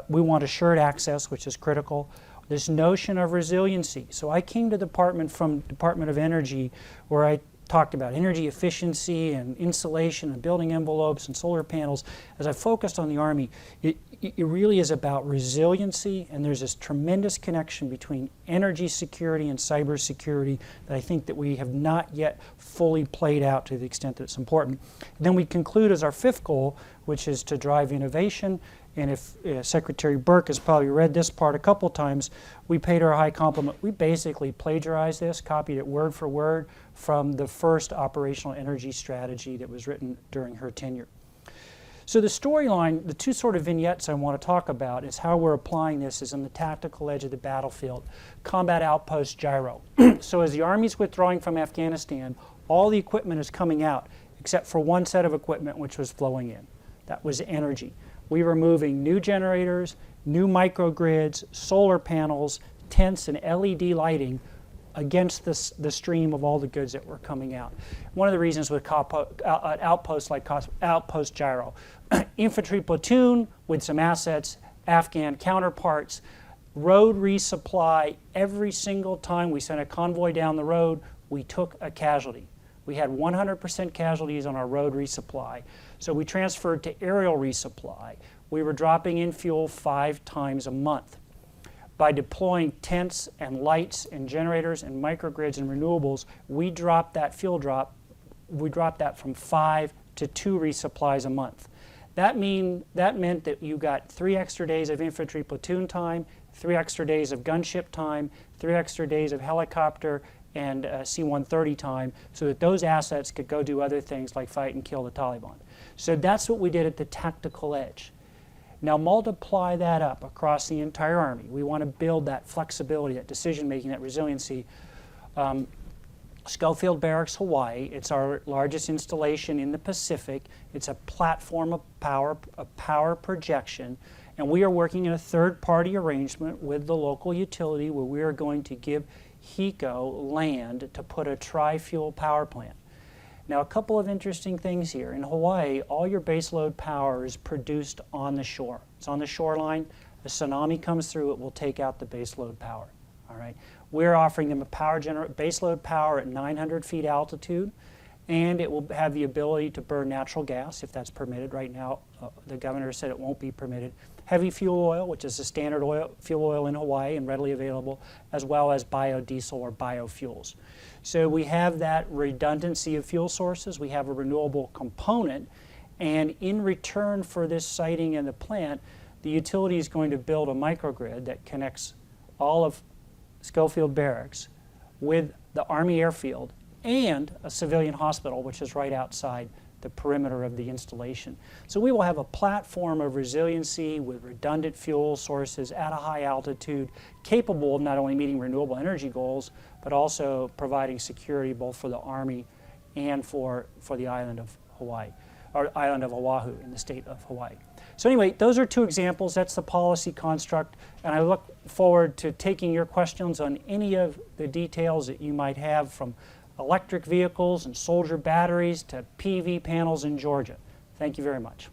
We want assured access, which is critical. This notion of resiliency. So I came to the department from Department of Energy, where I talked about energy efficiency and insulation and building envelopes and solar panels. As I focused on the Army, it really is about resiliency, and there's this tremendous connection between energy security and cybersecurity that I think that we have not yet fully played out to the extent that it's important. And then we conclude as our 5th goal, which is to drive innovation. And if Secretary Burke has probably read this part a couple times, we paid her a high compliment. We basically plagiarized this, copied it word for word from the first operational energy strategy that was written during her tenure. So the storyline, the two sort of vignettes I want to talk about is how we're applying this is on the tactical edge of the battlefield, combat outpost gyro. So as the Army's withdrawing from Afghanistan, all the equipment is coming out except for one set of equipment which was flowing in. That was energy. We were moving new generators, new microgrids, solar panels, tents, and LED lighting against the stream of all the goods that were coming out. One of the reasons with outposts like Outpost Gyro, infantry platoon with some assets, Afghan counterparts, road resupply. Every single time we sent a convoy down the road, we took a casualty. We had 100% casualties on our road resupply. So we transferred to aerial resupply. We were dropping in fuel 5 times a month. By deploying tents and lights and generators and microgrids and renewables, we dropped that fuel drop. We dropped that from 5 to 2 resupplies a month. That meant that you got 3 extra days of infantry platoon time, 3 extra days of gunship time, 3 extra days of helicopter and C-130 time, so that those assets could go do other things like fight and kill the Taliban. So that's what we did at the tactical edge. Now multiply that up across the entire Army. We want to build that flexibility, that decision-making, that resiliency. Schofield Barracks, Hawaii, it's our largest installation in the Pacific. It's a platform of power projection, and we are working in a third-party arrangement with the local utility where we are going to give HECO land to put a tri-fuel power plant. Now, a couple of interesting things here. In Hawaii, all your baseload power is produced on the shore. It's on the shoreline. A tsunami comes through, it will take out the baseload power. All right. We're offering them a baseload power at 900 feet altitude, and it will have the ability to burn natural gas if that's permitted. Right now, the governor said it won't be permitted. Heavy fuel oil, which is a standard fuel oil in Hawaii and readily available, as well as biodiesel or biofuels. So we have that redundancy of fuel sources. We have a renewable component, and in return for this siting and the plant, the utility is going to build a microgrid that connects all of Schofield Barracks with the Army airfield and a civilian hospital, which is right outside the perimeter of the installation. So we will have a platform of resiliency with redundant fuel sources at a high altitude, capable of not only meeting renewable energy goals, but also providing security both for the Army and for the island of Hawaii, or island of Oahu in the state of Hawaii. So anyway, those are 2 examples. That's the policy construct, and I look forward to taking your questions on any of the details that you might have, from electric vehicles and soldier batteries to PV panels in Georgia. Thank you very much.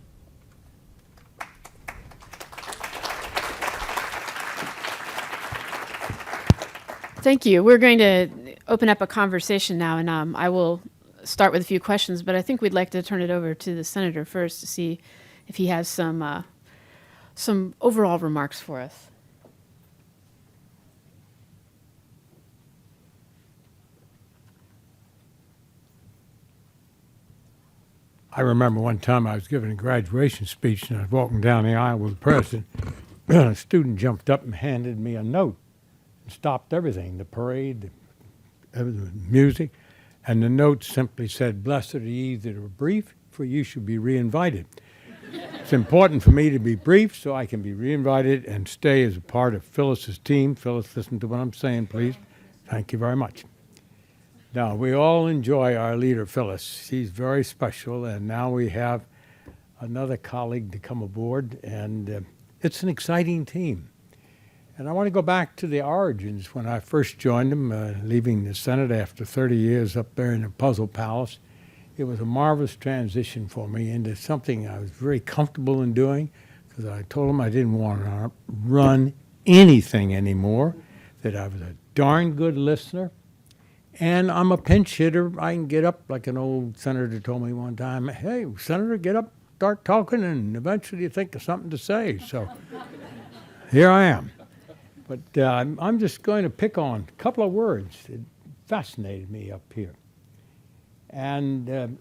Thank you. We're going to open up a conversation now, and I will start with a few questions, but I think we'd like to turn it over to the Senator first to see if he has some overall remarks for us. I remember one time I was giving a graduation speech and I was walking down the aisle with the president. A student jumped up and handed me a note and stopped everything, the parade, the music, and the note simply said, "Blessed are ye that are brief, for you should be reinvited." It's important for me to be brief so I can be reinvited and stay as a part of Phyllis's team. Phyllis, listen to what I'm saying, please. Thank you very much. Now, we all enjoy our leader, Phyllis. She's very special, and now we have another colleague to come aboard, and it's an exciting team. And I want to go back to the origins when I first joined them, leaving the Senate after 30 years up there in the Puzzle Palace. It was a marvelous transition for me into something I was very comfortable in doing, because I told them I didn't want to run anything anymore, that I was a darn good listener, and I'm a pinch hitter. I can get up, like an old senator told me one time, "Hey, Senator, get up, start talking, and eventually you think of something to say." So here I am. But I'm just going to pick on a couple of words that fascinated me up here. And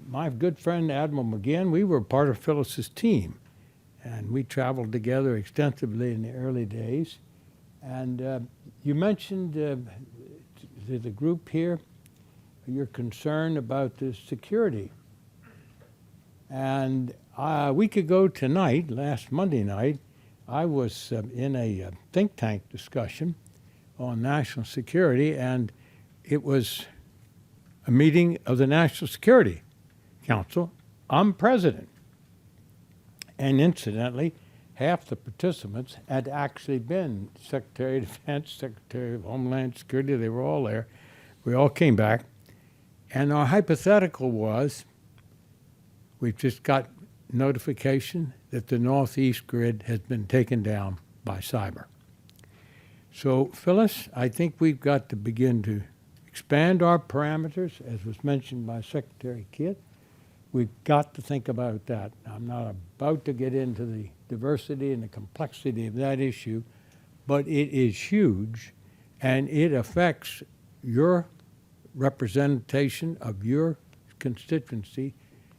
my good friend Admiral McGinn, we were part of Phyllis's team, and we traveled together extensively in the early days. And you mentioned to the group here your concern about the security. And A week ago tonight, last Monday night, I was in a think tank discussion on national security, and it was a meeting of the National Security Council. I'm president. And incidentally, half the participants had actually been Secretary of Defense, Secretary of Homeland Security. They were all there. We all came back. And our hypothetical was, we've just got notification that the Northeast grid has been taken down by cyber. So, Phyllis, I think we've got to begin to expand our parameters, as was mentioned by Secretary Kidd. We've got to think about that. I'm not about to get into the diversity and the complexity of that issue, but it is huge, and it affects your representation of your constituency,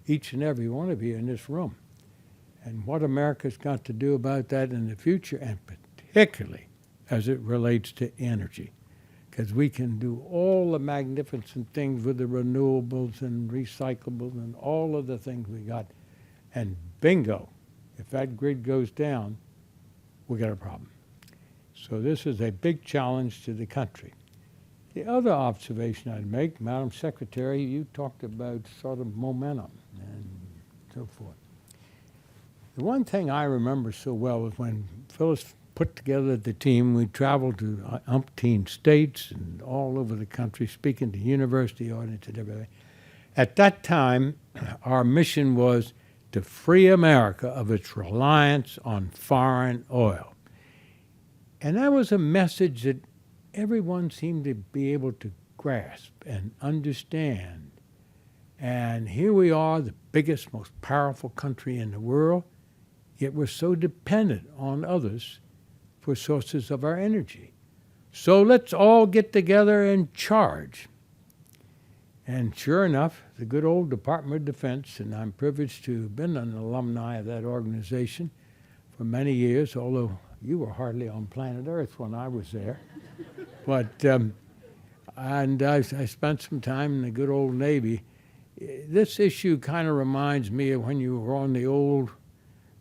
each and every one of you in this room. And what America's got to do about that in the future, and particularly as it relates to energy. Because we can do all the magnificent things with the renewables and recyclables and all of the things we got. And bingo, if that grid goes down, we got a problem. So this is a big challenge to the country. The other observation I'd make, Madam Secretary, you talked about sort of momentum and so forth. The one thing I remember so well was when Phyllis put together the team, we traveled to umpteen states and all over the country, speaking to university audiences and everything. At that time, our mission was to free America of its reliance on foreign oil. And that was a message that everyone seemed to be able to grasp and understand. And here we are, the biggest, most powerful country in the world, yet we're so dependent on others for sources of our energy. So let's all get together and charge. And sure enough, the good old Department of Defense, and I'm privileged to have been an alumni of that organization for many years, although you were hardly on planet Earth when I was there. But, and I spent some time in the good old Navy. This issue kind of reminds me of when you were on the old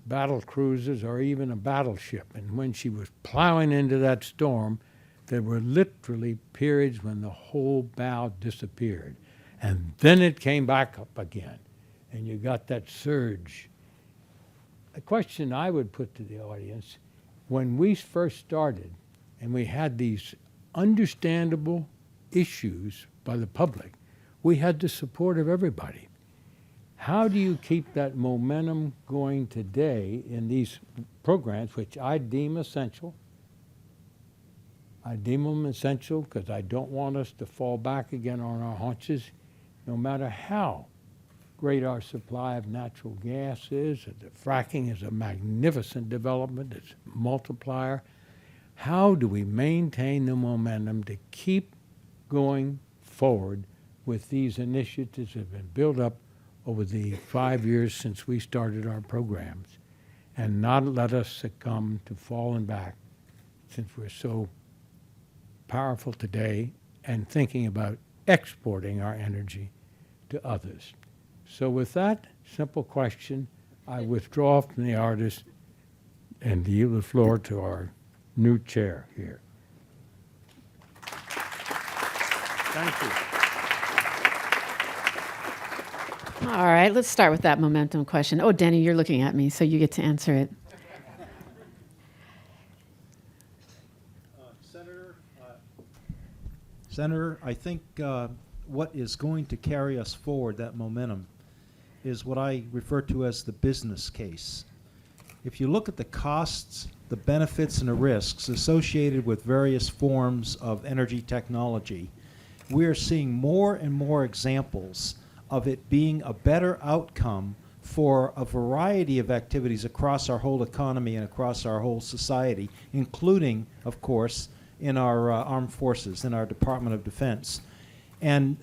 battle cruisers or even a battleship. And when she was plowing into that storm, there were literally periods when the whole bow disappeared. And then it came back up again. And you got that surge. A question I would put to the audience, when we first started and we had these understandable issues by the public, we had the support of everybody. How do you keep that momentum going today in these programs, which I deem essential? I deem them essential because I don't want us to fall back again on our haunches, no matter how great our supply of natural gas is. The fracking is a magnificent development. It's a multiplier. How do we maintain the momentum to keep going forward with these initiatives that have been built up over the 5 years since we started our programs, and not let us succumb to falling back, since we're so powerful today and thinking about exporting our energy to others. So with that simple question, I withdraw from the artist and yield the floor to our new chair here. Thank you. All right, let's start with that momentum question. Oh, Denny, you're looking at me, so you get to answer it. Senator, I think what is going to carry us forward, that momentum, is what I refer to as the business case. If you look at the costs, the benefits, and the risks associated with various forms of energy technology, we are seeing more and more examples of it being a better outcome for a variety of activities across our whole economy and across our whole society, including, of course, in our armed forces, in our Department of Defense. And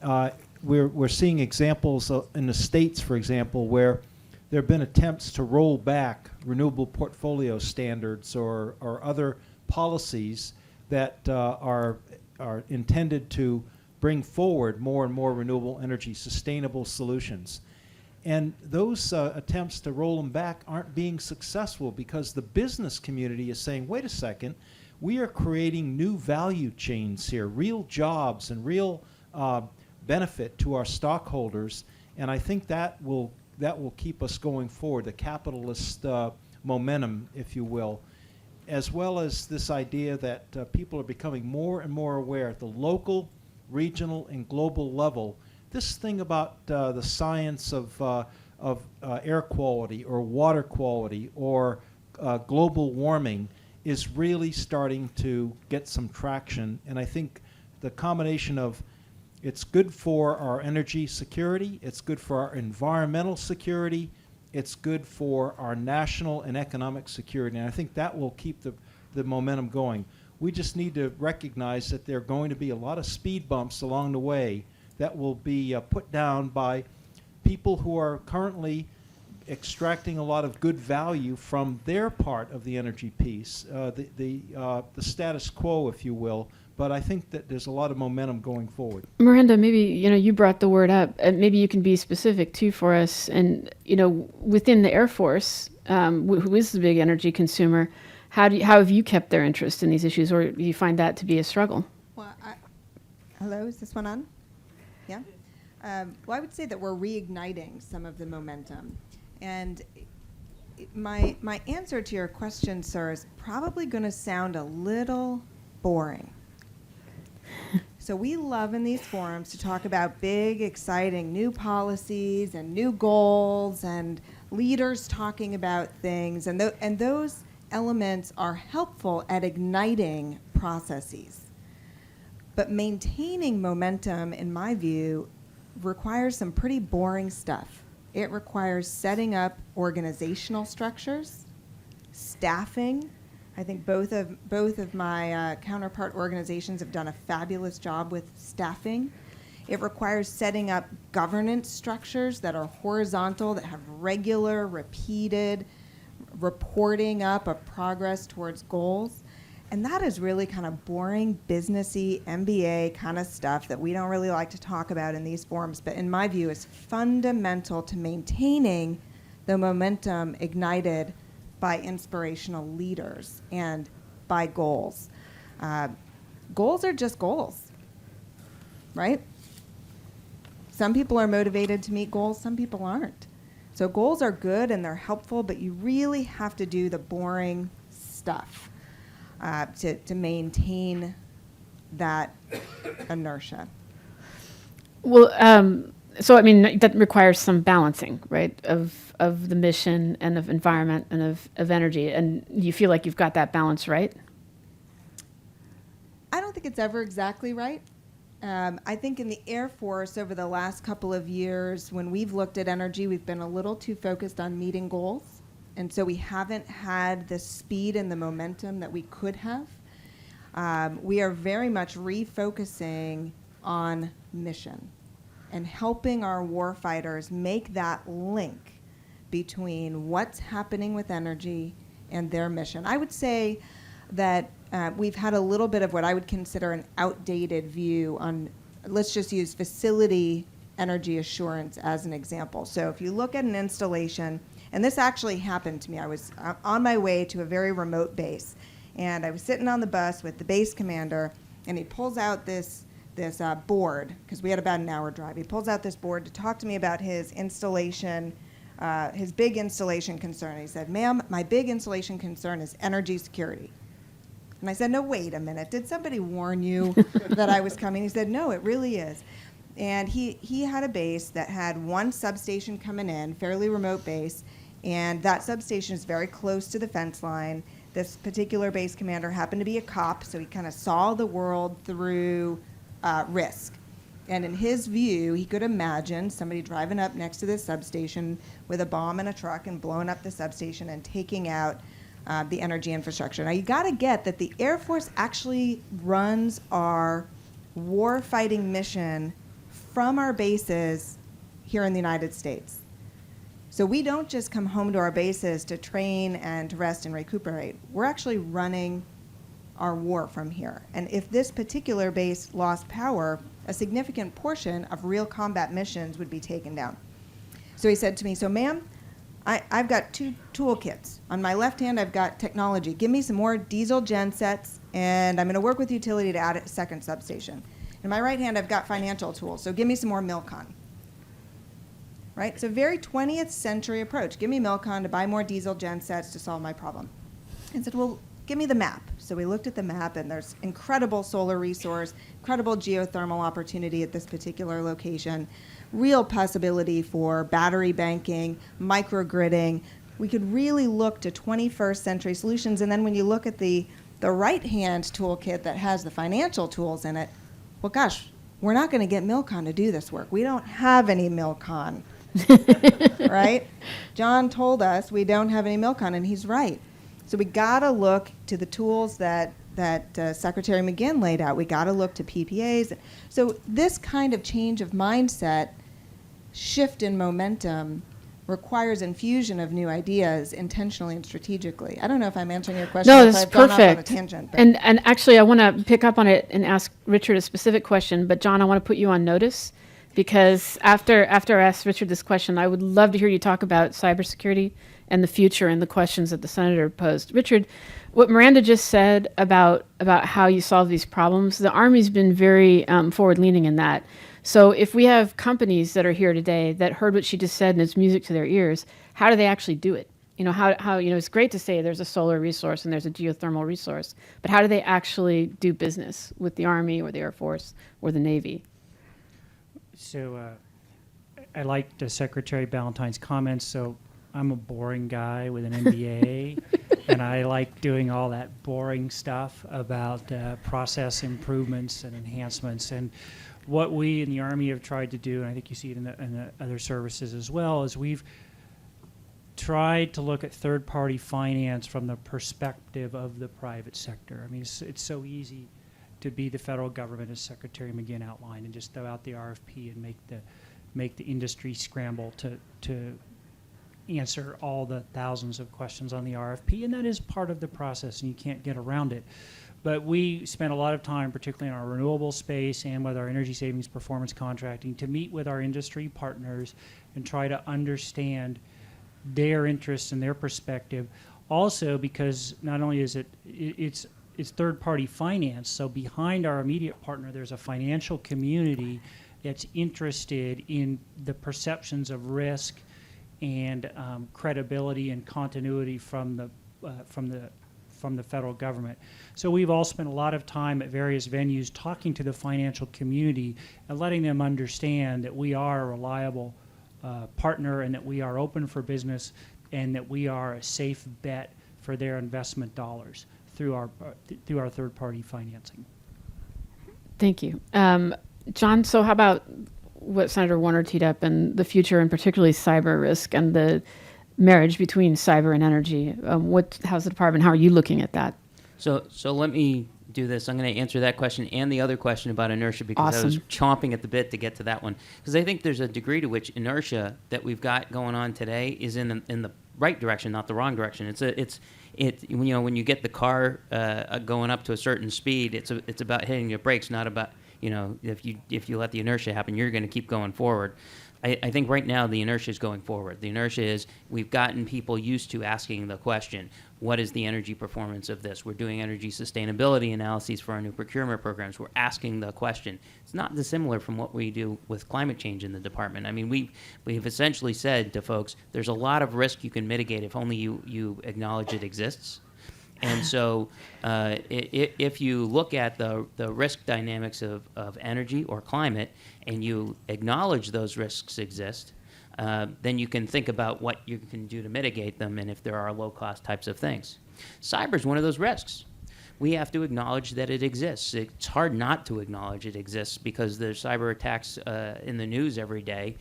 we're seeing examples in the states, for example, where there have been attempts to roll back renewable portfolio standards or other policies that are intended to bring forward more and more renewable energy, sustainable solutions. And those attempts to roll them back aren't being successful because the business community is saying, wait a second, we are creating new value chains here, real jobs and real benefit to our stockholders. And I think that will keep us going forward, the capitalist momentum, if you will, as well as this idea that people are becoming more and more aware at the local, regional, and global level. This thing about the science of air quality or water quality or global warming is really starting to get some traction. And I think the combination of it's good for our energy security, it's good for our environmental security, it's good for our national and economic security. And I think that will keep the momentum going. We just need to recognize that there are going to be a lot of speed bumps along the way that will be put down by people who are currently extracting a lot of good value from their part of the energy piece, the status quo, if you will. But I think that there's a lot of momentum going forward. Miranda, maybe you brought the word up, and maybe you can be specific too for us. And within the Air Force, who is the big energy consumer, how have you kept their interest in these issues, or do you find that to be a struggle? Well, hello, is this one on? Yeah. Well, I would say that we're reigniting some of the momentum, and my answer to your question, sir, is probably going to sound a little boring. So we love in these forums to talk about big, exciting new policies and new goals and leaders talking about things, and those elements are helpful at igniting processes. But maintaining momentum, in my view, requires some pretty boring stuff. It requires setting up organizational structures, staffing. I think both of my counterpart organizations have done a fabulous job with staffing. It requires setting up governance structures that are horizontal, that have regular, repeated reporting up of progress towards goals. And that is really kind of boring, businessy, MBA kind of stuff that we don't really like to talk about in these forums, but in my view is fundamental to maintaining the momentum ignited by inspirational leaders and by goals. Goals are just goals, right? Some people are motivated to meet goals, some people aren't. So goals are good and they're helpful, but you really have to do the boring stuff to maintain that inertia. Well, so I mean that requires some balancing, right, of the mission and of environment and of energy. And you feel like you've got that balance right? I don't think it's ever exactly right. I think in the Air Force over the last couple of years, when we've looked at energy, we've been a little too focused on meeting goals. And so we haven't had the speed and the momentum that we could have. We are very much refocusing on mission and helping our warfighters make that link between what's happening with energy and their mission. I would say that we've had a little bit of what I would consider an outdated view on, let's just use facility energy assurance as an example. So if you look at an installation, and this actually happened to me, I was on my way to a very remote base, and I was sitting on the bus with the base commander, and he pulls out this board, because we had about an hour drive. He pulls out this board to talk to me about his installation, his big installation concern. He said, "Ma'am, my big installation concern is energy security." And I said, "No, wait a minute. Did somebody warn you that I was coming?" He said, "No, it really is." And he had a base that had one substation coming in, fairly remote base, and that substation is very close to the fence line. This particular base commander happened to be a cop, so he kind of saw the world through risk. And in his view, he could imagine somebody driving up next to this substation with a bomb in a truck and blowing up the substation and taking out the energy infrastructure. Now, you got to get that the Air Force actually runs our war-fighting mission from our bases here in the United States. So we don't just come home to our bases to train and to rest and recuperate. We're actually running our war from here. And if this particular base lost power, a significant portion of real combat missions would be taken down. So he said to me, so ma'am, I've got 2 toolkits. On my left hand, I've got technology. Give me some more diesel gen sets, and I'm going to work with utility to add a second substation. In my right hand, I've got financial tools. So give me some more Milcon. Right? It's a very 20th century approach. Give me Milcon to buy more diesel gen sets to solve my problem. And said, well, give me the map. So we looked at the map, and there's incredible solar resource, incredible geothermal opportunity at this particular location, real possibility for battery banking, microgridding. We could really look to 21st century solutions. And then when you look at the right-hand toolkit that has the financial tools in it, well, gosh, we're not going to get Milcon to do this work. We don't have any Milcon, right? John told us we don't have any Milcon, and he's right. So we got to look to the tools that Secretary McGinn laid out. We got to look to PPAs. So this kind of change of mindset, shift in momentum, requires infusion of new ideas intentionally and strategically. I don't know if I'm answering your question. No, or if that's I've gone off on a perfect. tangent, but- And actually, I want to pick up on it and ask Richard a specific question. But John, I want to put you on notice because after I ask Richard this question, I would love to hear you talk about cybersecurity and the future and the questions that the senator posed. Richard, what Miranda just said about how you solve these problems, the Army's been very forward-leaning in that. So if we have companies that are here today that heard what she just said and it's music to their ears, how do they actually do it? How it's great to say there's a solar resource and there's a geothermal resource, but how do they actually do business with the Army or the Air Force or the Navy? So I liked Secretary Ballantyne's comments. So I'm a boring guy with an MBA, and I like doing all that boring stuff about process improvements and enhancements. And what we in the Army have tried to do, and I think you see it in the other services as well, is we've tried to look at third-party finance from the perspective of the private sector. I mean, it's so easy to be the federal government, as Secretary McGinn outlined, and just throw out the RFP and make the industry scramble to answer all the thousands of questions on the RFP, and that is part of the process, and you can't get around it. But we spent a lot of time, particularly in our renewable space and with our energy savings performance contracting, to meet with our industry partners and try to understand their interests and their perspective. Also, because not only is it's third-party finance, so behind our immediate partner, there's a financial community that's interested in the perceptions of risk and credibility and continuity from the federal government. So we've all spent a lot of time at various venues talking to the financial community and letting them understand that we are a reliable partner and that we are open for business and that we are a safe bet for their investment dollars through our third-party financing. Thank you. John, so how about what Senator Warner teed up and the future and particularly cyber risk and the marriage between cyber and energy? How's the department, how are you looking at that? So let me do this. I'm going to answer that question and the other question about inertia because I was Awesome. chomping at the bit to get to that one. Because I think there's a degree to which inertia that we've got going on today is in the right direction, not the wrong direction. It's when you get the car going up to a certain speed, it's about hitting your brakes, not about if you let the inertia happen, you're going to keep going forward. I think right now the inertia is going forward. The inertia is we've gotten people used to asking the question, what is the energy performance of this? We're doing energy sustainability analyses for our new procurement programs. We're asking the question. It's not dissimilar from what we do with climate change in the department. I mean, we've essentially said to folks, there's a lot of risk you can mitigate if only you acknowledge it exists. And so if you look at the risk dynamics of energy or climate and you acknowledge those risks exist, then you can think about what you can do to mitigate them and if there are low-cost types of things. Cyber is one of those risks. We have to acknowledge that it exists. It's hard not to acknowledge it exists because there's cyber attacks in the news every day.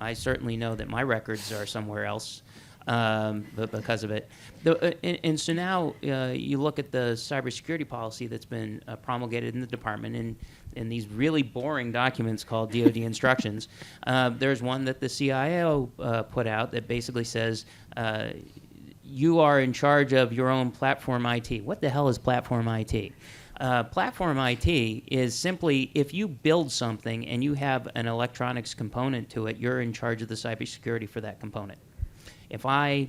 I certainly know that my records are somewhere else. But because of it. And so now you look at the cybersecurity policy that's been promulgated in the department in these really boring documents called DoD instructions. There's one that the CIO put out that basically says, you are in charge of your own platform IT. What the hell is platform IT? Platform IT is simply if you build something and you have an electronics component to it, you're in charge of the cybersecurity for that component. If I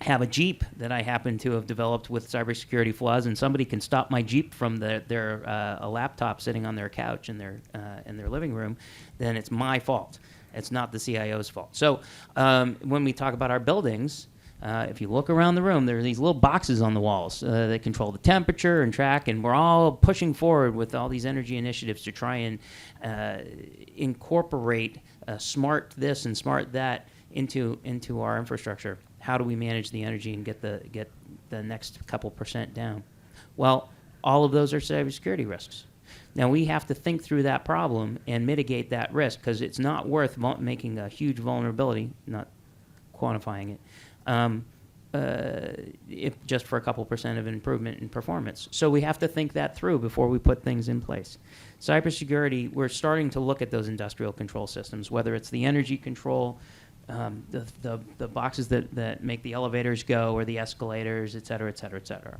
have a Jeep that I happen to have developed with cybersecurity flaws, and somebody can stop my Jeep from a laptop sitting on their couch in their living room, then it's my fault. It's not the CIO's fault. So when we talk about our buildings, if you look around the room, there are these little boxes on the walls that control the temperature and track, and we're all pushing forward with all these energy initiatives to try and incorporate smart this and smart that into our infrastructure. How do we manage the energy and get the next couple percent down? Well, all of those are cybersecurity risks. Now we have to think through that problem and mitigate that risk, because it's not worth making a huge vulnerability, not quantifying it, if just for a couple percent of improvement in performance. So we have to think that through before we put things in place. Cybersecurity, we're starting to look at those industrial control systems, whether it's the energy control, the boxes that make the elevators go, or the escalators, et cetera, et cetera, et cetera.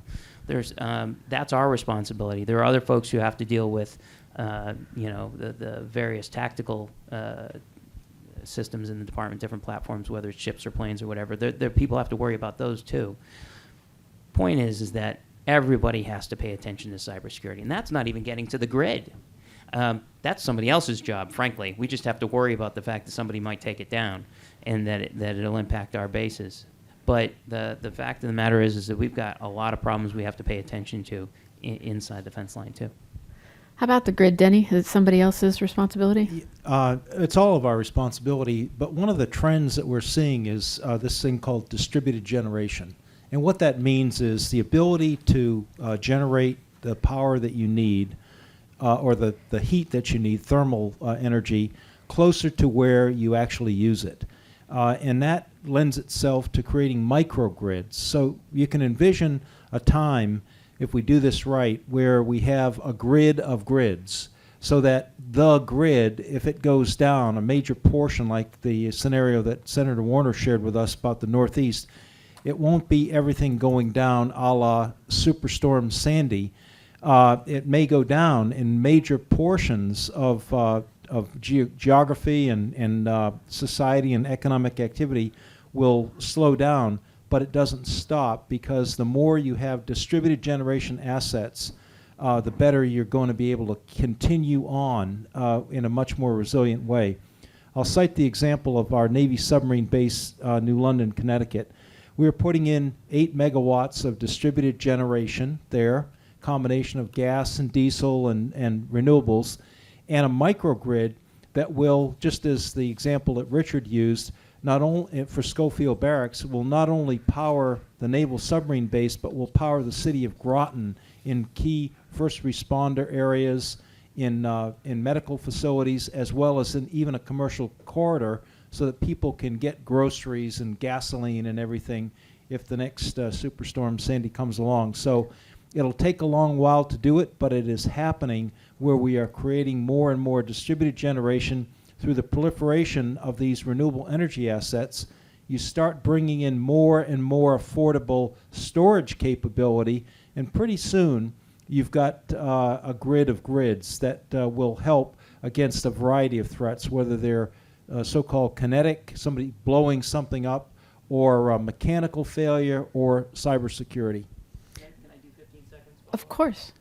That's our responsibility. There are other folks who have to deal with, the various tactical systems in the department, different platforms, whether it's ships or planes or whatever. There people have to worry about those too. Point is that everybody has to pay attention to cybersecurity, and that's not even getting to the grid. That's somebody else's job, frankly. We just have to worry about the fact that somebody might take it down and that it'll impact our bases. But the fact of the matter is that we've got a lot of problems we have to pay attention to inside the fence line, too. How about the grid, Denny? Is it somebody else's responsibility? It's all of our responsibility, but one of the trends that we're seeing is this thing called distributed generation. And what that means is the ability to generate the power that you need, or the heat that you need, thermal energy, closer to where you actually use it. And that lends itself to creating microgrids. So you can envision a time, if we do this right, where we have a grid of grids, so that the grid, if it goes down, a major portion, like the scenario that Senator Warner shared with us about the Northeast, it won't be everything going down a la Superstorm Sandy. It may go down in major portions of geography and society and economic activity will slow down, but it doesn't stop, because the more you have distributed generation assets, the better you're going to be able to continue on in a much more resilient way. I'll cite the example of our Navy submarine base, New London, Connecticut. We're putting in 8 megawatts of distributed generation there, combination of gas and diesel and renewables, and a microgrid that will, just as the example that Richard used, not only for Schofield Barracks, will not only power the naval submarine base, but will power the city of Groton in key first responder areas, in medical facilities, as well as in even a commercial corridor, so that people can get groceries and gasoline and everything if the next Superstorm Sandy comes along. So it'll take a long while to do it, but it is happening, where we are creating more and more distributed generation through the proliferation of these renewable energy assets. You start bringing in more and more affordable storage capability, and pretty soon you've got a grid of grids that will help against a variety of threats, whether they're so-called kinetic, somebody blowing something up, or mechanical failure, or cybersecurity. Can I do 15 seconds? Of course.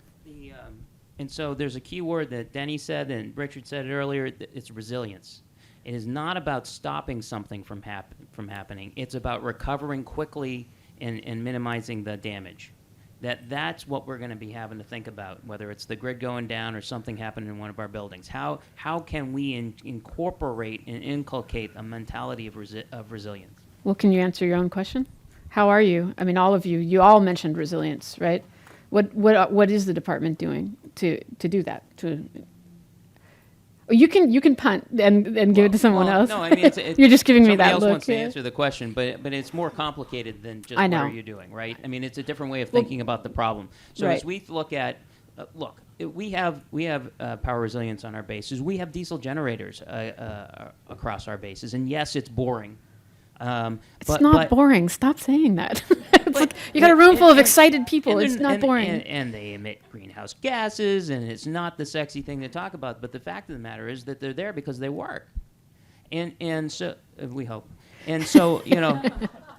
And so there's a key word that Denny said and Richard said it earlier. It's resilience. It is not about stopping something from happening. It's about recovering quickly and minimizing the damage. That's what we're going to be having to think about, whether it's the grid going down or something happening in one of our buildings. How can we incorporate and inculcate a mentality of resilience? Well, can you answer your own question? How are you? I mean, all of you all mentioned resilience, right? What is the department doing to do that? You can punt and give it to someone else. No, I mean, you're just giving me that somebody else look. wants to answer the question, but it's more complicated than just what are you doing, right? I mean, it's a different way of thinking about the problem. So right. as we look at, we have power resilience on our bases. We have diesel generators across our bases, and yes, it's boring. It's not boring. Stop saying that. It's like you got a room full of excited people. It's not boring. And they emit greenhouse gases, and it's not the sexy thing to talk about. But the fact of the matter is that they're there because they work. And so we hope. And so,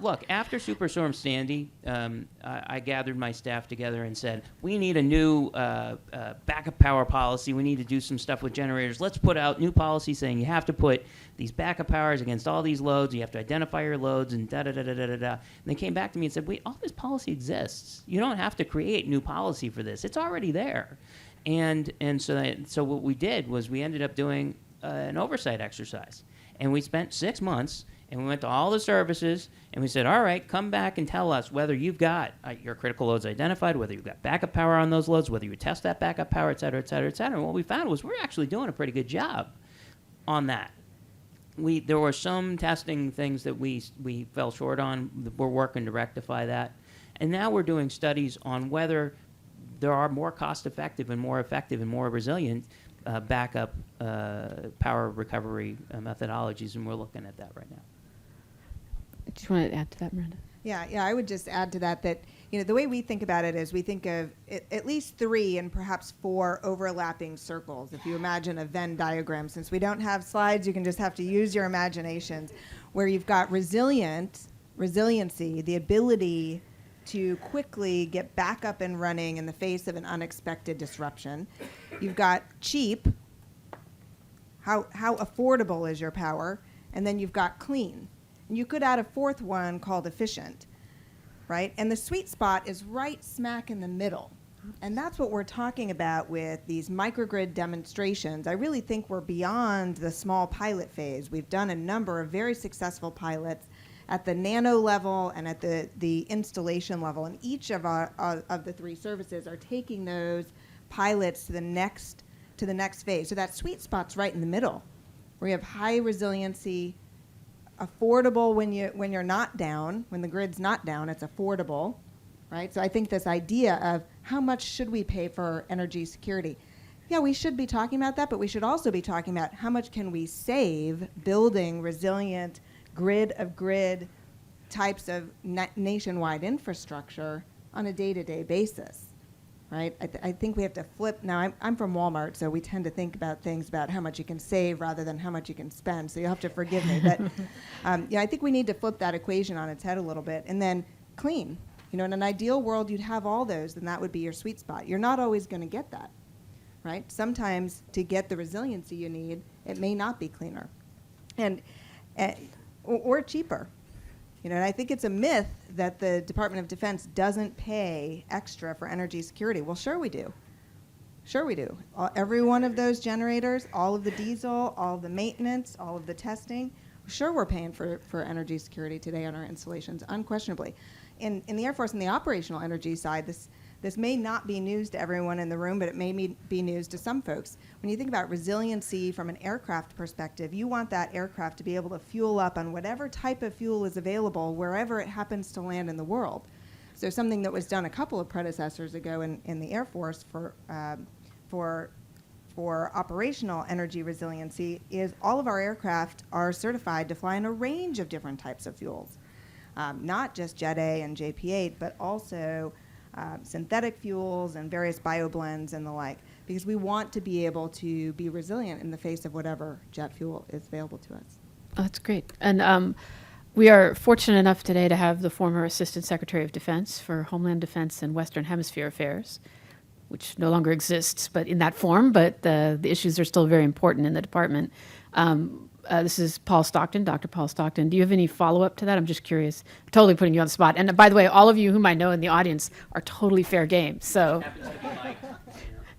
look, after Superstorm Sandy, I gathered my staff together and said, we need a new backup power policy. We need to do some stuff with generators. Let's put out new policy saying you have to put these backup powers against all these loads. You have to identify your loads and da-da-da-da-da-da. And they came back to me and said, wait, all this policy exists. You don't have to create new policy for this. It's already there. And so what we did was we ended up doing an oversight exercise. And we spent 6 months, and we went to all the services, and we said, all right, come back and tell us whether you've got your critical loads identified, whether you've got backup power on those loads, whether you test that backup power, et cetera, et cetera, et cetera. And what we found was we're actually doing a pretty good job on that. There were some testing things that we fell short on. We're working to rectify that. And now we're doing studies on whether there are more cost-effective and more effective and more resilient backup power recovery methodologies, and we're looking at that right now. Do you want to add to that, Miranda? Yeah, I would just add to that the way we think about it is we think of at least 3 and perhaps 4 overlapping circles. If you imagine a Venn diagram, since we don't have slides, you can just have to use your imaginations, where you've got resiliency, the ability to quickly get back up and running in the face of an unexpected disruption. You've got cheap, how affordable is your power, and then you've got clean. And you could add a 4th one called efficient, right? And the sweet spot is right smack in the middle. And that's what we're talking about with these microgrid demonstrations. I really think we're beyond the small pilot phase. We've done a number of very successful pilots at the nano level and at the installation level. And each of the 3 services are taking those pilots to the next phase. So that sweet spot's right in the middle, where you have high resiliency, affordable when you're not down, when the grid's not down, it's affordable, right? So I think this idea of how much should we pay for energy security? Yeah, we should be talking about that, but we should also be talking about how much can we save building resilient grid types of nationwide infrastructure on a day-to-day basis, right? I think we have to flip. Now, I'm from Walmart, so we tend to think about things about how much you can save rather than how much you can spend, so you'll have to forgive me. But I think we need to flip that equation on its head a little bit. And then clean. In an ideal world, you'd have all those, and that would be your sweet spot. You're not always going to get that, right? Sometimes to get the resiliency you need, it may not be cleaner. Or cheaper. And I think it's a myth that the Department of Defense doesn't pay extra for energy security. Well, sure we do. Sure we do. Every one of those generators, all of the diesel, all of the maintenance, all of the testing, sure we're paying for energy security today on our installations, unquestionably. In the Air Force, on the operational energy side, this may not be news to everyone in the room, but it may be news to some folks. When you think about resiliency from an aircraft perspective, you want that aircraft to be able to fuel up on whatever type of fuel is available wherever it happens to land in the world. So something that was done a couple of predecessors ago in the Air Force for operational energy resiliency is all of our aircraft are certified to fly in a range of different types of fuels, not just Jet A and JP8, but also synthetic fuels and various bioblends and the like, because we want to be able to be resilient in the face of whatever jet fuel is available to us. Oh, that's great. And we are fortunate enough today to have the former Assistant Secretary of Defense for Homeland Defense and Western Hemisphere Affairs, which no longer exists, but in that form, but the issues are still very important in the department. This is Paul Stockton, Dr. Paul Stockton. Do you have any follow-up to that? I'm just curious. I'm totally putting you on the spot. And by the way, all of you whom I know in the audience are totally fair game. So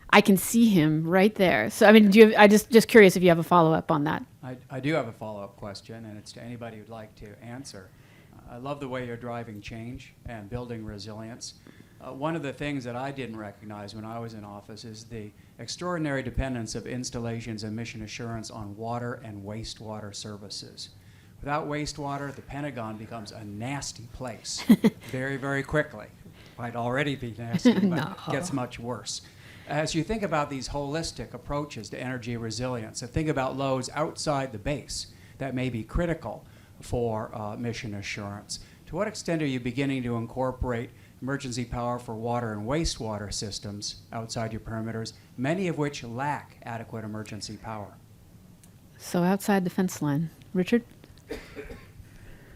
I can see him right there. So, I mean, I just curious if you have a follow-up on that. I do have a follow-up question, and it's to anybody who'd like to answer. I love the way you're driving change and building resilience. One of the things that I didn't recognize when I was in office is the extraordinary dependence of installations and mission assurance on water and wastewater services. Without wastewater, the Pentagon becomes a nasty place very, very quickly. Might already be nasty, but it gets much worse. As you think about these holistic approaches to energy resilience, and think about loads outside the base that may be critical, for mission assurance. To what extent are you beginning to incorporate emergency power for water and wastewater systems outside your perimeters, many of which lack adequate emergency power? So outside the fence line. Richard?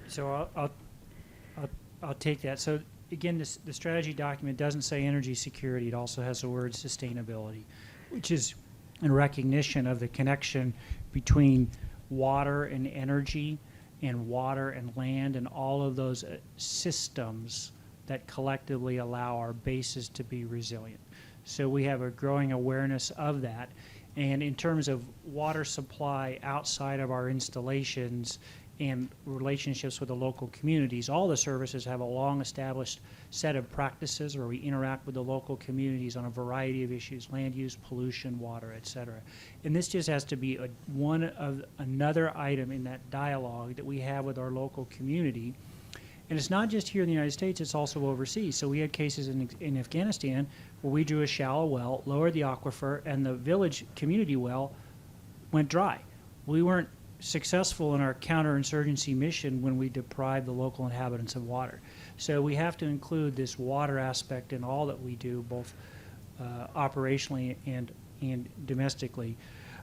So I'll take that. So again, the strategy document doesn't say energy security. It also has the word sustainability, which is in recognition of the connection between water and energy and water and land and all of those systems that collectively allow our bases to be resilient. So we have a growing awareness of that. And in terms of water supply outside of our installations and relationships with the local communities, all the services have a long-established set of practices where we interact with the local communities on a variety of issues: land use, pollution, water, et cetera. And this just has to be one of another item in that dialogue that we have with our local community. And it's not just here in the United States, it's also overseas. So we had cases in Afghanistan where we drew a shallow well, lowered the aquifer, and the village community well went dry. We weren't successful in our counterinsurgency mission when we deprived the local inhabitants of water. So we have to include this water aspect in all that we do, both operationally and domestically.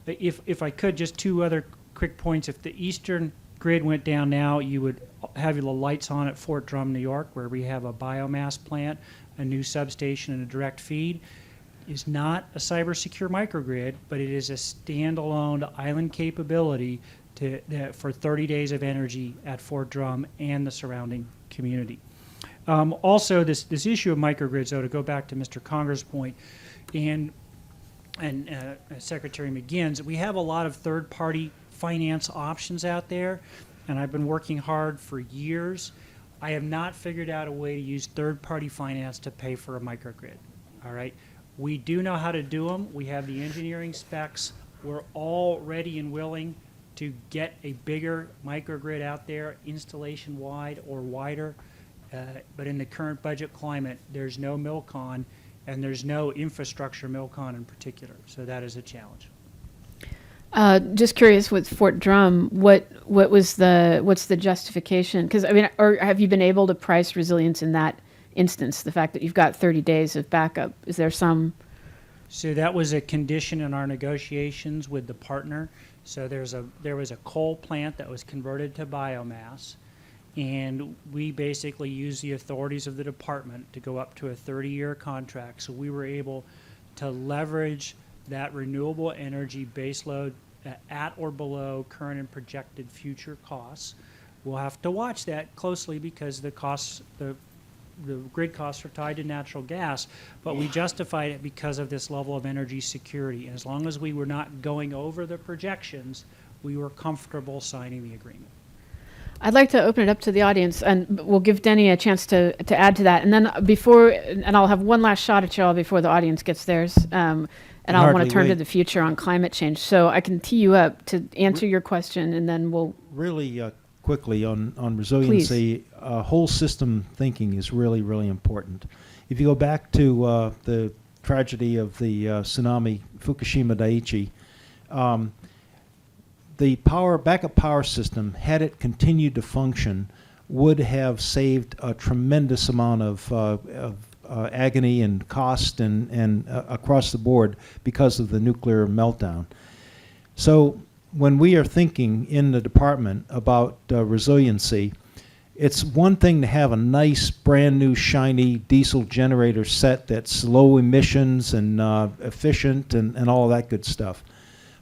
If I could, just two other quick points. If the eastern grid went down now, you would have the lights on at Fort Drum, New York, where we have a biomass plant, a new substation, and a direct feed. Is not a cyber secure microgrid, but it is a standalone island capability for 30 days of energy at Fort Drum and the surrounding community. Also, this issue of microgrids, though, to go back to Mr. Conger's point, and Secretary McGinn's, we have a lot of third-party finance options out there, and I've been working hard for years. I have not figured out a way to use third-party finance to pay for a microgrid, all right? We do know how to do them. We have the engineering specs. We're all ready and willing to get a bigger microgrid out there, installation-wide or wider. But in the current budget climate, there's no MILCON, and there's no infrastructure MILCON in particular. So that is a challenge. Just curious with Fort Drum, what's the justification? Because I mean, or have you been able to price resilience in that instance? The fact that you've got 30 days of backup, is there some? So that was a condition in our negotiations with the partner. So there was a coal plant that was converted to biomass, and we basically used the authorities of the department to go up to a 30-year contract. So we were able to leverage that renewable energy baseload at or below current and projected future costs. We'll have to watch that closely because the grid costs are tied to natural gas, but we justified it because of this level of energy security. And as long as we were not going over the projections, we were comfortable signing the agreement. I'd like to open it up to the audience, and we'll give Denny a chance to add to that. And then and I'll have one last shot at y'all before the audience gets theirs. And I'll want Hardly to turn to wait. the future on climate change. So I can tee you up to answer your question, and then we'll. Really quickly on resiliency, whole system thinking is really, really important. If you go back to the tragedy of the tsunami, Fukushima Daiichi, the backup power system, had it continued to function, would have saved a tremendous amount of agony and cost and across the board because of the nuclear meltdown. So when we are thinking in the department about resiliency, it's one thing to have a nice, brand new, shiny diesel generator set that's low emissions and efficient and all that good stuff.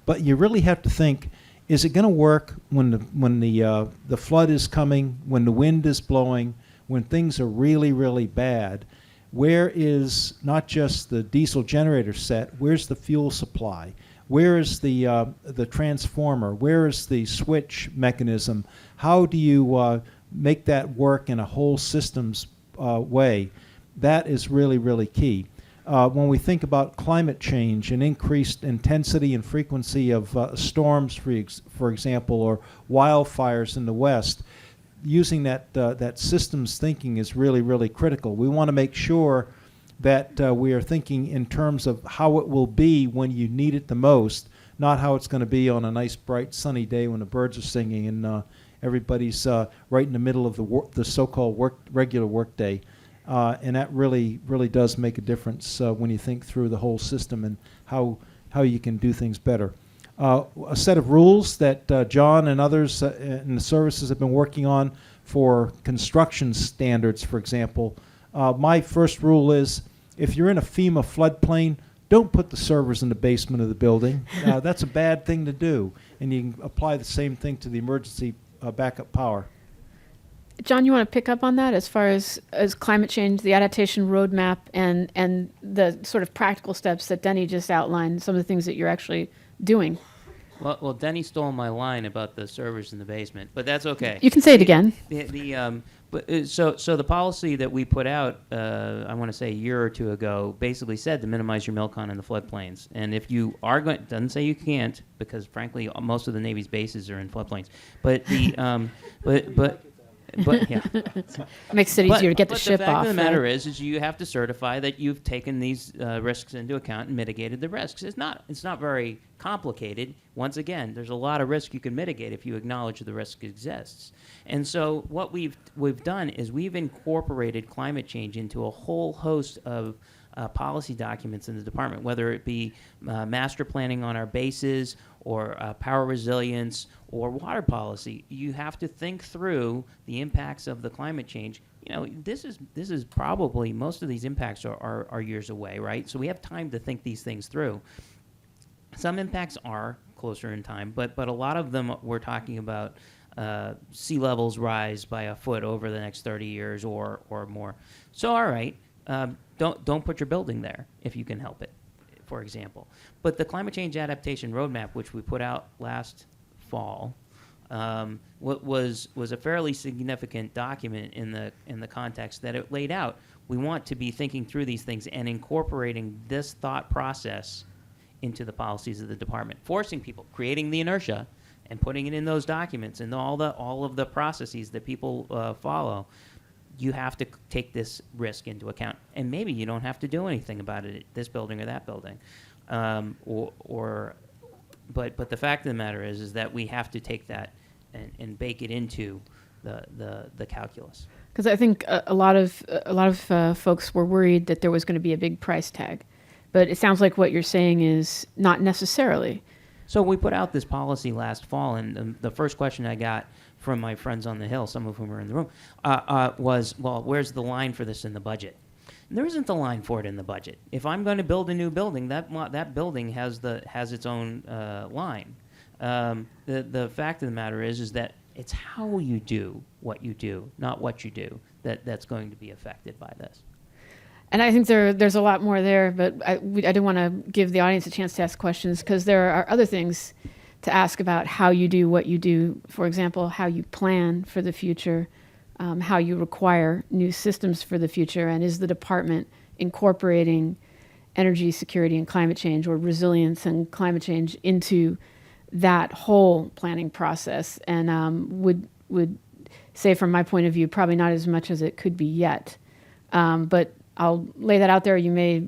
But you really have to think, is it going to work when the flood is coming, when the wind is blowing, when things are really, really bad? Where is not just the diesel generator set, where's the fuel supply? Where is the transformer? Where is the switch mechanism? How do you make that work in a whole systems way? That is really, really key. When we think about climate change and increased intensity and frequency of storms, for example, or wildfires in the West, using that systems thinking is really, really critical. We want to make sure that we are thinking in terms of how it will be when you need it the most, not how it's going to be on a nice, bright, sunny day when the birds are singing and everybody's right in the middle of the so-called regular work day. And that really does make a difference when you think through the whole system and how you can do things better. A set of rules that John and others in the services have been working on for construction standards, for example. My first rule is, if you're in a FEMA floodplain, don't put the servers in the basement of the building. That's a bad thing to do. And you can apply the same thing to the emergency backup power. John, you want to pick up on that as far as climate change, the adaptation roadmap, and the sort of practical steps that Denny just outlined, some of the things that you're actually doing? Well, Denny stole my line about the servers in the basement, but that's okay. You can say it again. So the policy that we put out, I want to say a year or two ago, basically said to minimize your milcon in the floodplains. And if you are going, doesn't say you can't, because frankly, most of the Navy's bases are in floodplains. But but yeah. Makes it easier to get the ship But the fact off. of the matter right? is you have to certify that you've taken these risks into account and mitigated the risks. It's not very complicated. Once again, there's a lot of risk you can mitigate if you acknowledge the risk exists. And so what we've done is we've incorporated climate change into a whole host of policy documents in the department, whether it be master planning on our bases or power resilience or water policy. You have to think through the impacts of the climate change. You know, this is probably, most of these impacts are years away, right? So we have time to think these things through. Some impacts are closer in time, but a lot of them we're talking about sea levels rise by a foot over the next 30 years or more. So all right, don't put your building there if you can help it, for example. But the climate change adaptation roadmap, which we put out last fall, was a fairly significant document in the context that it laid out. We want to be thinking through these things and incorporating this thought process into the policies of the department, forcing people, creating the inertia, and putting it in those documents and all of the processes that people follow. You have to take this risk into account, and maybe you don't have to do anything about it at this building or that building, but the fact of the matter is that we have to take that and bake it into the calculus. Because I think a lot of folks were worried that there was going to be a big price tag, but it sounds like what you're saying is not necessarily. So we put out this policy last fall, and the first question I got from my friends on the Hill, some of whom are in the room, was, well, where's the line for this in the budget? And there isn't the line for it in the budget. If I'm going to build a new building, that building has its own line. The fact of the matter is that it's how you do what you do, not what you do, that's going to be affected by this. And I think there's a lot more there, but I do want to give the audience a chance to ask questions, because there are other things to ask about how you do what you do. For example, how you plan for the future, how you require new systems for the future, and is the department incorporating energy security and climate change, or resilience and climate change, into that whole planning process? And would say, from my point of view, probably not as much as it could be yet. But I'll lay that out there. You may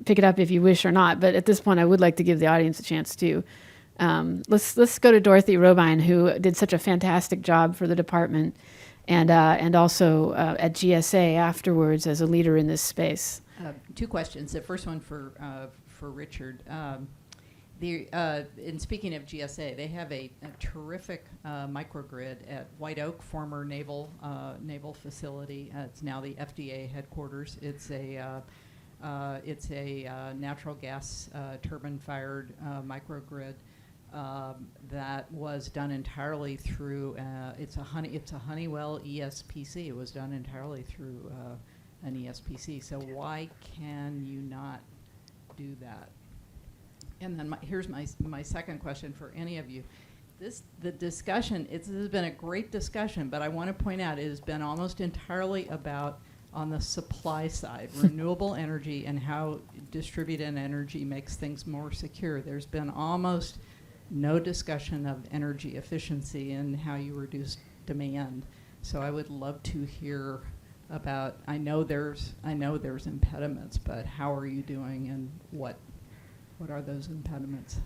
pick it up if you wish or not. But at this point, I would like to give the audience a chance to. Let's go to Dorothy Robine, who did such a fantastic job for the department, and also at GSA afterwards as a leader in this space. Two questions. The first one for Richard. In speaking of GSA, they have a terrific microgrid at White Oak, former naval facility. It's now the FDA headquarters. It's a natural gas turbine-fired microgrid that was done entirely through. It's a Honeywell ESPC. It was done entirely through an ESPC. So why can you not do that? And then here's my second question for any of you. The discussion, this has been a great discussion, but I want to point out it has been almost entirely about, on the supply side, renewable energy and how distributed energy makes things more secure. There's been almost no discussion of energy efficiency and how you reduce demand. So I would love to hear about, I know there's impediments, but how are you doing, and what are those impediments?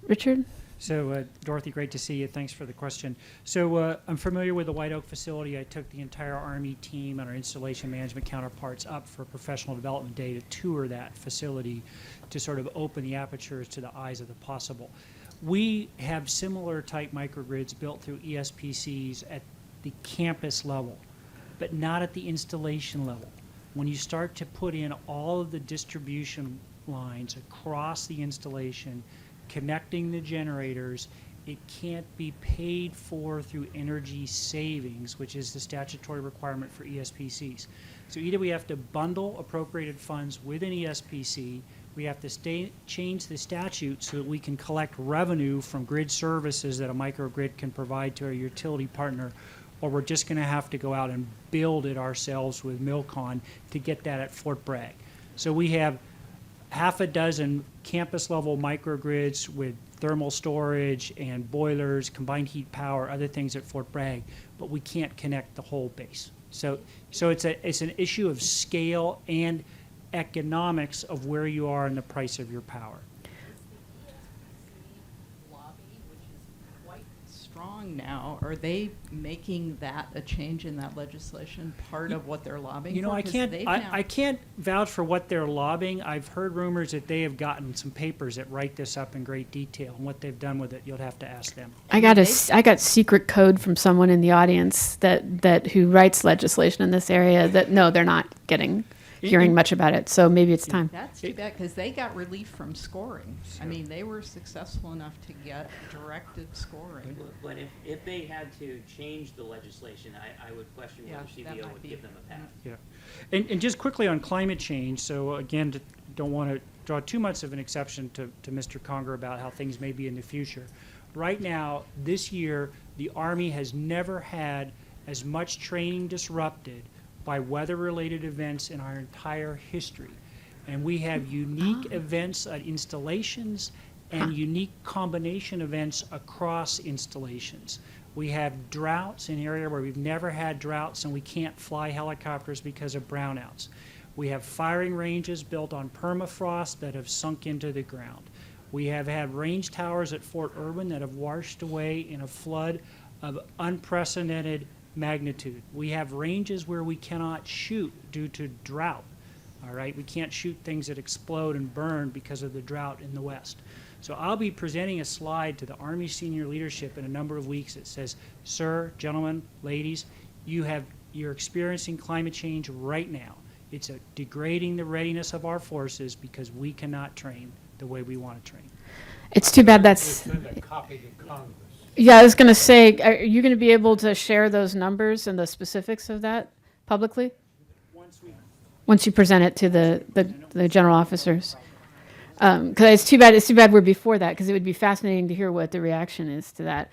Richard? So, Dorothy, great to see you. Thanks for the question. So, I'm familiar with the White Oak facility. I took the entire Army team and our installation management counterparts up for Professional Development Day to tour that facility to sort of open the apertures to the eyes of the possible. We have similar type microgrids built through ESPCs at the campus level, but not at the installation level. When you start to put in all of the distribution lines across the installation, connecting the generators, it can't be paid for through energy savings, which is the statutory requirement for ESPCs. So either we have to bundle appropriated funds with an ESPC, we have to change the statute so that we can collect revenue from grid services that a microgrid can provide to a utility partner, or we're just going to have to go out and build it ourselves with Milcon to get that at Fort Bragg. So we have half a dozen campus-level microgrids with thermal storage and boilers, combined heat power, other things at Fort Bragg, but we can't connect the whole base. So it's an issue of scale and economics of where you are in the price of your power. Lobby, which is quite strong now, are they making that a change in that legislation part of what they're lobbying You know, for? I 'Cause can't, they've I now- can't vouch for what they're lobbying. I've heard rumors that they have gotten some papers that write this up in great detail, and what they've done with it, you'll have to ask them. I got secret code from someone in the audience that who writes legislation in this area that no, they're not hearing much about it. So maybe it's time. That's too bad, because they got relief from scoring. I mean, they were successful enough to get directed scoring. But if they had to change the legislation, I would question Yeah, whether that CBO might would be- give them a pass. Yeah. And just quickly on climate change, so again, don't want to draw too much of an exception to Mr. Conger about how things may be in the future. Right now, this year, the Army has never had as much training disrupted by weather-related events in our entire history. And we have unique events at installations and unique combination events across installations. We have droughts in an area where we've never had droughts, and we can't fly helicopters because of brownouts. We have firing ranges built on permafrost that have sunk into the ground. We have had range towers at Fort Irwin that have washed away in a flood of unprecedented magnitude. We have ranges where we cannot shoot due to drought. All right, we can't shoot things that explode and burn because of the drought in the West. So I'll be presenting a slide to the Army senior leadership in a number of weeks that says, sir, gentlemen, ladies, you're experiencing climate change right now. It's degrading the readiness of our forces because we cannot train the way we want to train. It's too bad that's. Send a copy to Congress. Yeah, I was going to say, are you going to be able to share those numbers and the specifics of that publicly once you present it to the general officers? Because it's too bad we're before that, because it would be fascinating to hear what the reaction is to that.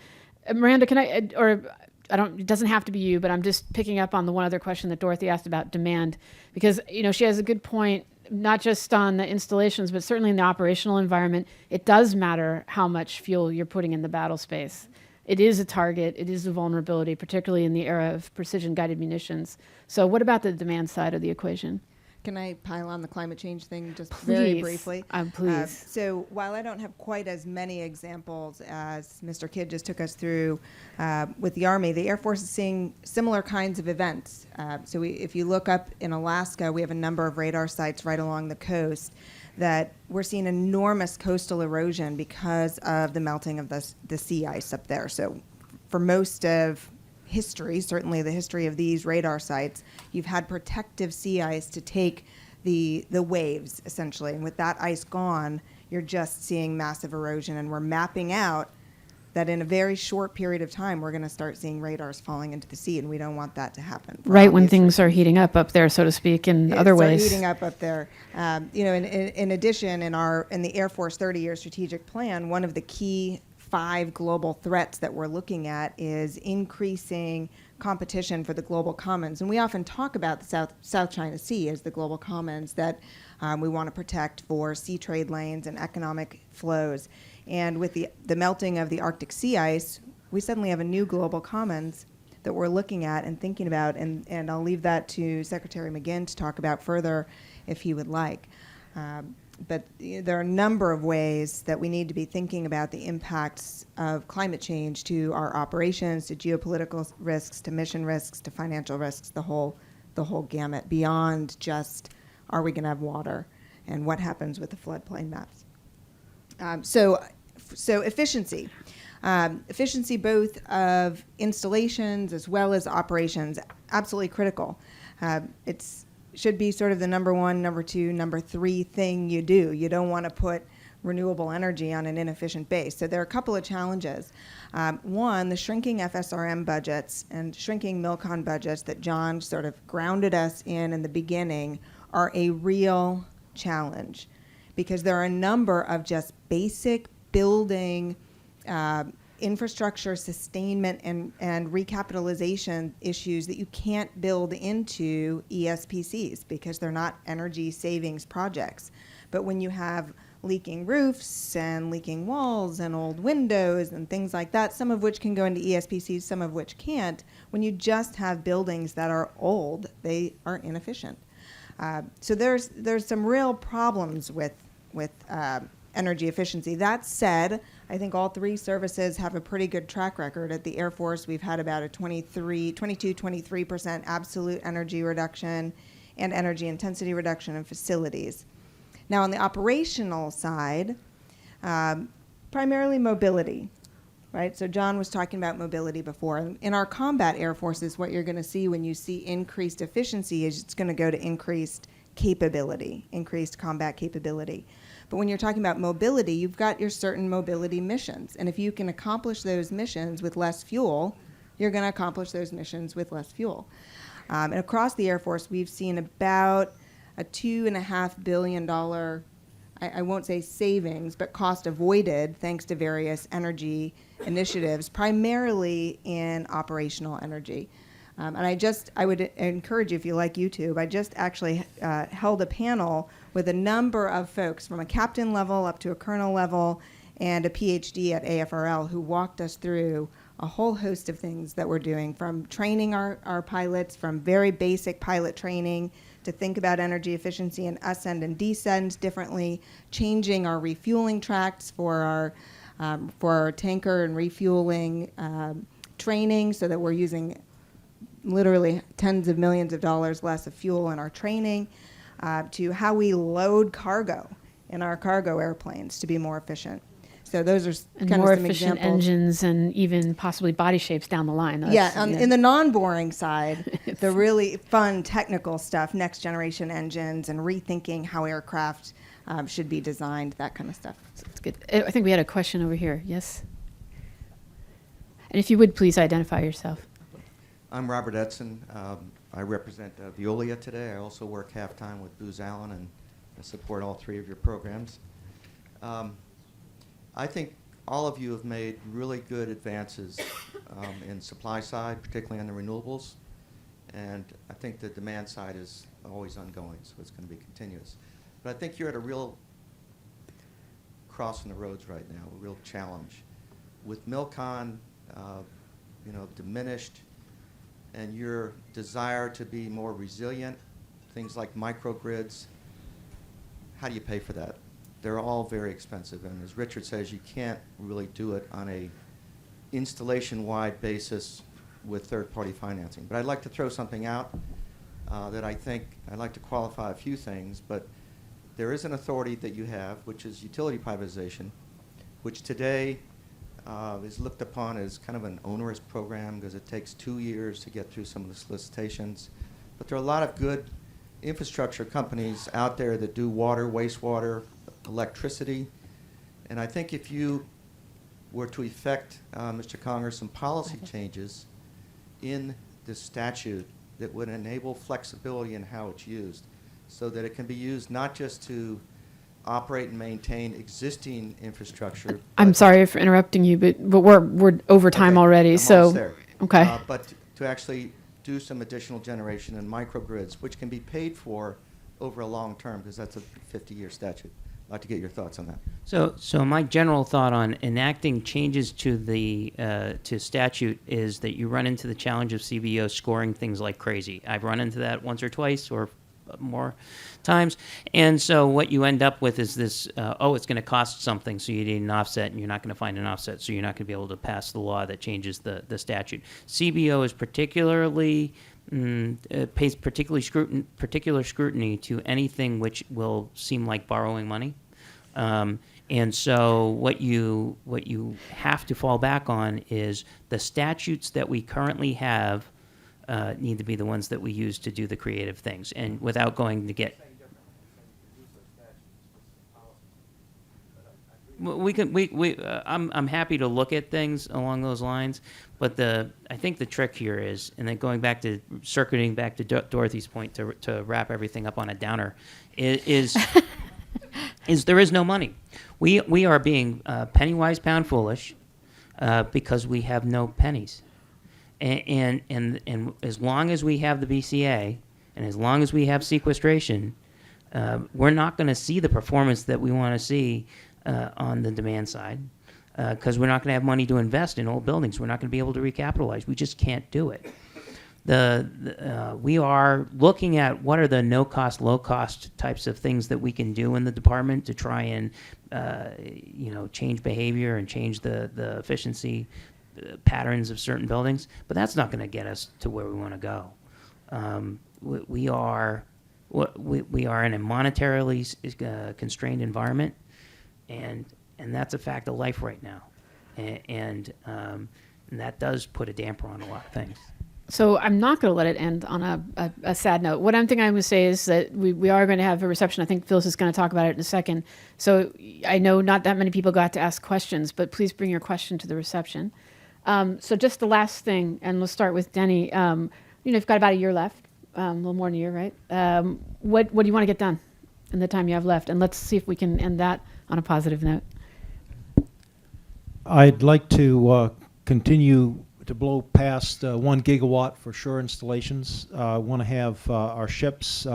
Miranda, can I, or I don't, it doesn't have to be you, but I'm just picking up on the one other question that Dorothy asked about demand, because, you know, she has a good point, not just on the installations, but certainly in the operational environment. It does matter how much fuel you're putting in the battle space. It is a target, it is a vulnerability, particularly in the era of precision-guided munitions. So what about the demand side of the equation? Can I pile on the climate change thing just very Please. briefly? Please. So while I don't have quite as many examples as Mr. Kidd just took us through with the Army, the Air Force is seeing similar kinds of events. So if you look up in Alaska, we have a number of radar sites right along the coast that we're seeing enormous coastal erosion because of the melting of the sea ice up there. So for most of history, certainly the history of these radar sites, you've had protective sea ice to take the waves, essentially. And with that ice gone, you're just seeing massive erosion. And we're mapping out that in a very short period of time, we're going to start seeing radars falling into the sea, and we don't want that to happen. Right when things are heating up there, so to speak, in other ways. Heating up there. You know, in addition, in the Air Force 30-year strategic plan, one of the key 5 global threats that we're looking at is increasing competition for the global commons. And we often talk about the South China Sea as the global commons that we want to protect for sea trade lanes and economic flows. And with the melting of the Arctic sea ice, we suddenly have a new global commons that we're looking at and thinking about. And I'll leave that to Secretary McGinn to talk about further if he would like. there are a number of ways that we need to be thinking about the impacts of climate change to our operations, to geopolitical risks, to mission risks, to financial risks, the whole gamut, beyond just are we going to have water and what happens with the floodplain maps. So efficiency. Efficiency both of installations as well as operations, absolutely critical. It's should be sort of the number one, number two, number three thing you do. You don't want to put renewable energy on an inefficient base. So there are a couple of challenges. One, the shrinking FSRM budgets and shrinking MILCON budgets that John sort of grounded us in the beginning are a real challenge, because there are a number of just basic building infrastructure sustainment and recapitalization issues that you can't build into ESPCs because they're not energy savings projects. But when you have leaking roofs and leaking walls and old windows and things like that, some of which can go into ESPCs, some of which can't, when you just have buildings that are old, they are inefficient. So there's some real problems with energy efficiency. That said, I think all three services have a pretty good track record. At the Air Force, we've had about a 23% absolute energy reduction and energy intensity reduction in facilities. Now, on the operational side, primarily mobility, right? So John was talking about mobility before. In our combat air forces, what you're going to see when you see increased efficiency is it's going to go to increased capability, increased combat capability. But when you're talking about mobility, you've got your certain mobility missions. And if you can accomplish those missions with less fuel, you're going to accomplish those missions with less fuel. And across the Air Force, we've seen about a $2.5 billion, I won't say savings, but cost avoided thanks to various energy initiatives, primarily in operational energy. And I would encourage you, if you like YouTube, I just actually held a panel with a number of folks from a captain level up to a colonel level and a PhD at AFRL who walked us through a whole host of things that we're doing, from training our pilots, from very basic pilot training to think about energy efficiency and ascend and descend differently, changing our refueling tracks for our tanker and refueling training so that we're using literally tens of millions of dollars less of fuel in our training, to how we load cargo in our cargo airplanes to be more efficient. So those are And kind more of some efficient examples. engines and even possibly body shapes down the line. In the non-boring side, the really fun technical stuff, next generation engines and rethinking how aircraft should be designed, that kind of stuff. That's good. I think we had a question over here. Yes? And if you would please identify yourself. I'm Robert Edson. I represent Veolia today. I also work half-time with Booz Allen and support all three of your programs. I think all of you have made really good advances in supply side, particularly on the renewables. And I think the demand side is always ongoing, so it's going to be continuous. But I think you're at a real crossing the roads right now, a real challenge. With MILCON, diminished, and your desire to be more resilient, things like microgrids, how do you pay for that? They're all very expensive, and as Richard says, you can't really do it on a installation-wide basis with third-party financing. But I'd like to throw something out that I think, I'd like to qualify a few things, but there is an authority that you have, which is utility privatization, which today is looked upon as kind of an onerous program because it takes 2 years to get through some of the solicitations. But there are a lot of good infrastructure companies out there that do water, wastewater, electricity. And I think if you were to effect, Mr. Congress, some policy changes in this statute that would enable flexibility in how it's used so that it can be used not just to operate and maintain existing infrastructure. I'm sorry for interrupting you, but we're over time Okay, already. I'm So almost there. okay. But to actually do some additional generation and microgrids, which can be paid for over a long term, because that's a 50-year statute. I'd like to get your thoughts on that. So my general thought on enacting changes to the to statute is that you run into the challenge of CBO scoring things like crazy. I've run into that once or twice, or more times. And so what you end up with is this, it's going to cost something, so you need an offset, and you're not going to find an offset, so you're not going to be able to pass the law that changes the statute. CBO is particularly pays particular scrutiny to anything which will seem like borrowing money. And so what you have to fall back on is the statutes that we currently have need to be the ones that we use to do the creative things, and without going to get. I'm happy to look at things along those lines, but I think the trick here is, and then circuiting back to Dorothy's point to wrap everything up on a downer, is there is no money. We are being penny-wise, pound-foolish because we have no pennies. And as long as we have the BCA, and as long as we have sequestration, we're not going to see the performance that we want to see on the demand side, because we're not going to have money to invest in old buildings. We're not going to be able to recapitalize. We just can't do it. We are looking at what are the no-cost, low-cost types of things that we can do in the department to try and change behavior and change the efficiency patterns of certain buildings. But that's not going to get us to where we want to go. We are in a monetarily constrained environment, and that's a fact of life right now, and that does put a damper on a lot of things. So I'm not going to let it end on a sad note. What I'm going to say is that we are going to have a reception. I think Phyllis is going to talk about it in a second. So I know not that many people got to ask questions, but please bring your question to the reception. So just the last thing, and we'll start with Denny. You've got about a year left, a little more than a year, right? What do you want to get done in the time you have left? And let's see if we can end that on a positive note. I'd like to continue to blow past 1 gigawatt for shore installations. Want to have our ships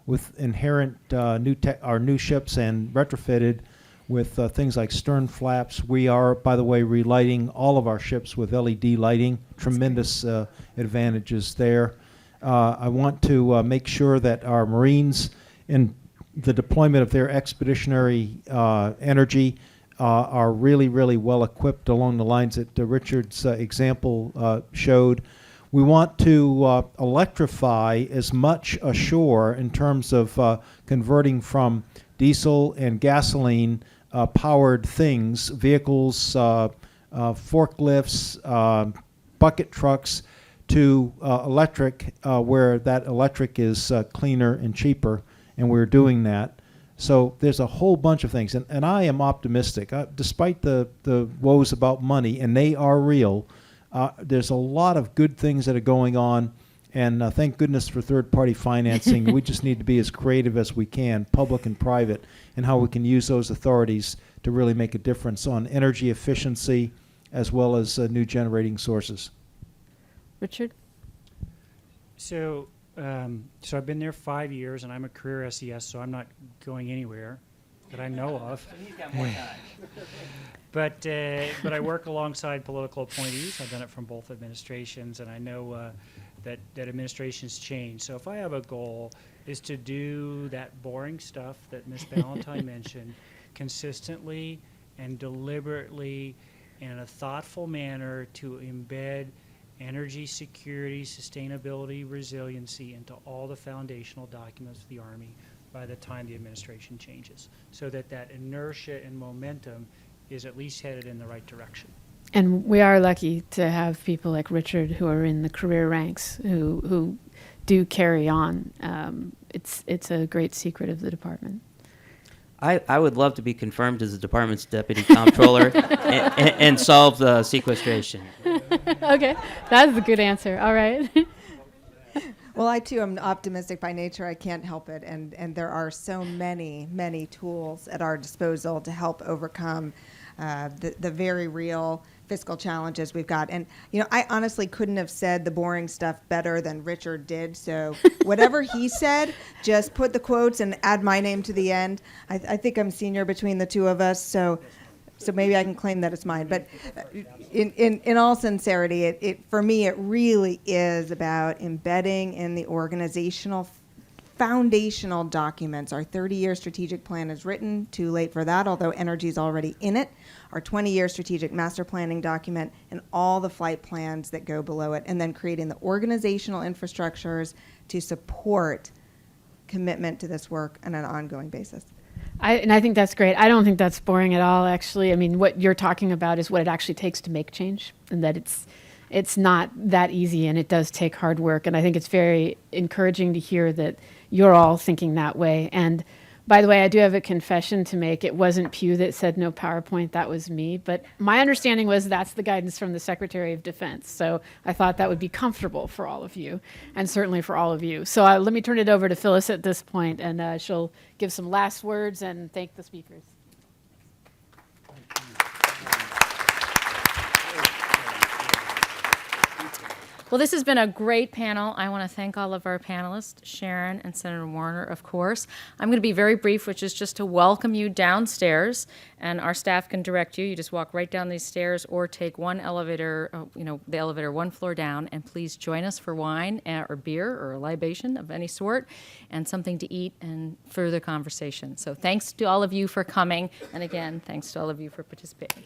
with inherent our new ships and retrofitted with things like stern flaps. We are, by the way, relighting all of our ships with LED lighting. Tremendous advantages there. I want to make sure that our Marines, in the deployment of their expeditionary energy, are really, really well equipped along the lines that Richard's example showed. We want to electrify as much ashore in terms of converting from diesel and gasoline powered things, vehicles, forklifts, bucket trucks, to electric, where that electric is cleaner and cheaper, and we're doing that. So there's a whole bunch of things, and I am optimistic. Despite the woes about money, and they are real, there's a lot of good things that are going on, and thank goodness for third-party financing. We just need to be as creative as we can, public and private, and how we can use those authorities to really make a difference on energy efficiency as well as new generating sources. Richard? So I've been there 5 years, and I'm a career SES, so I'm not going anywhere that I know of. He's got more time. But I work alongside political appointees. I've done it from both administrations, and I know that administrations change. So if I have a goal, is to do that boring stuff that Ms. Ballantyne mentioned consistently and deliberately in a thoughtful manner to embed energy security, sustainability, resiliency into all the foundational documents of the Army by the time the administration changes, so that inertia and momentum is at least headed in the right direction. And we are lucky to have people like Richard who are in the career ranks who do carry on. It's a great secret of the department. I would love to be confirmed as the department's deputy comptroller and solve the sequestration. Okay, that's a good answer. All right. Well, I too am optimistic by nature. I can't help it, and there are so many tools at our disposal to help overcome the very real fiscal challenges we've got. And I honestly couldn't have said the boring stuff better than Richard did. So whatever he said, just put the quotes and add my name to the end. I think I'm senior between the two of us, so maybe I can claim that it's mine. But in all sincerity, it for me, it really is about embedding in the organizational foundational documents. Our 30-year strategic plan is written, too late for that, although energy is already in it. Our 20-year strategic master planning document and all the flight plans that go below it, and then creating the organizational infrastructures to support commitment to this work on an ongoing basis. I think that's great. I don't think that's boring at all, actually. I mean, what you're talking about is what it actually takes to make change, and that it's not that easy, and it does take hard work. And I think it's very encouraging to hear that you're all thinking that way. And by the way, I do have a confession to make. It wasn't Pew that said no PowerPoint, that was me. But my understanding was that's the guidance from the Secretary of Defense. So I thought that would be comfortable for all of you, and certainly for all of you. So let me turn it over to Phyllis at this point, and she'll give some last words and thank the speakers. Well, this has been a great panel. I want to thank all of our panelists, Sharon and Senator Warner, of course. I'm going to be very brief, which is just to welcome you downstairs, and our staff can direct you. You just walk right down these stairs or take one elevator, the elevator one floor down, and please join us for wine or beer or a libation of any sort and something to eat and further conversation. So thanks to all of you for coming, and again, thanks to all of you for participating.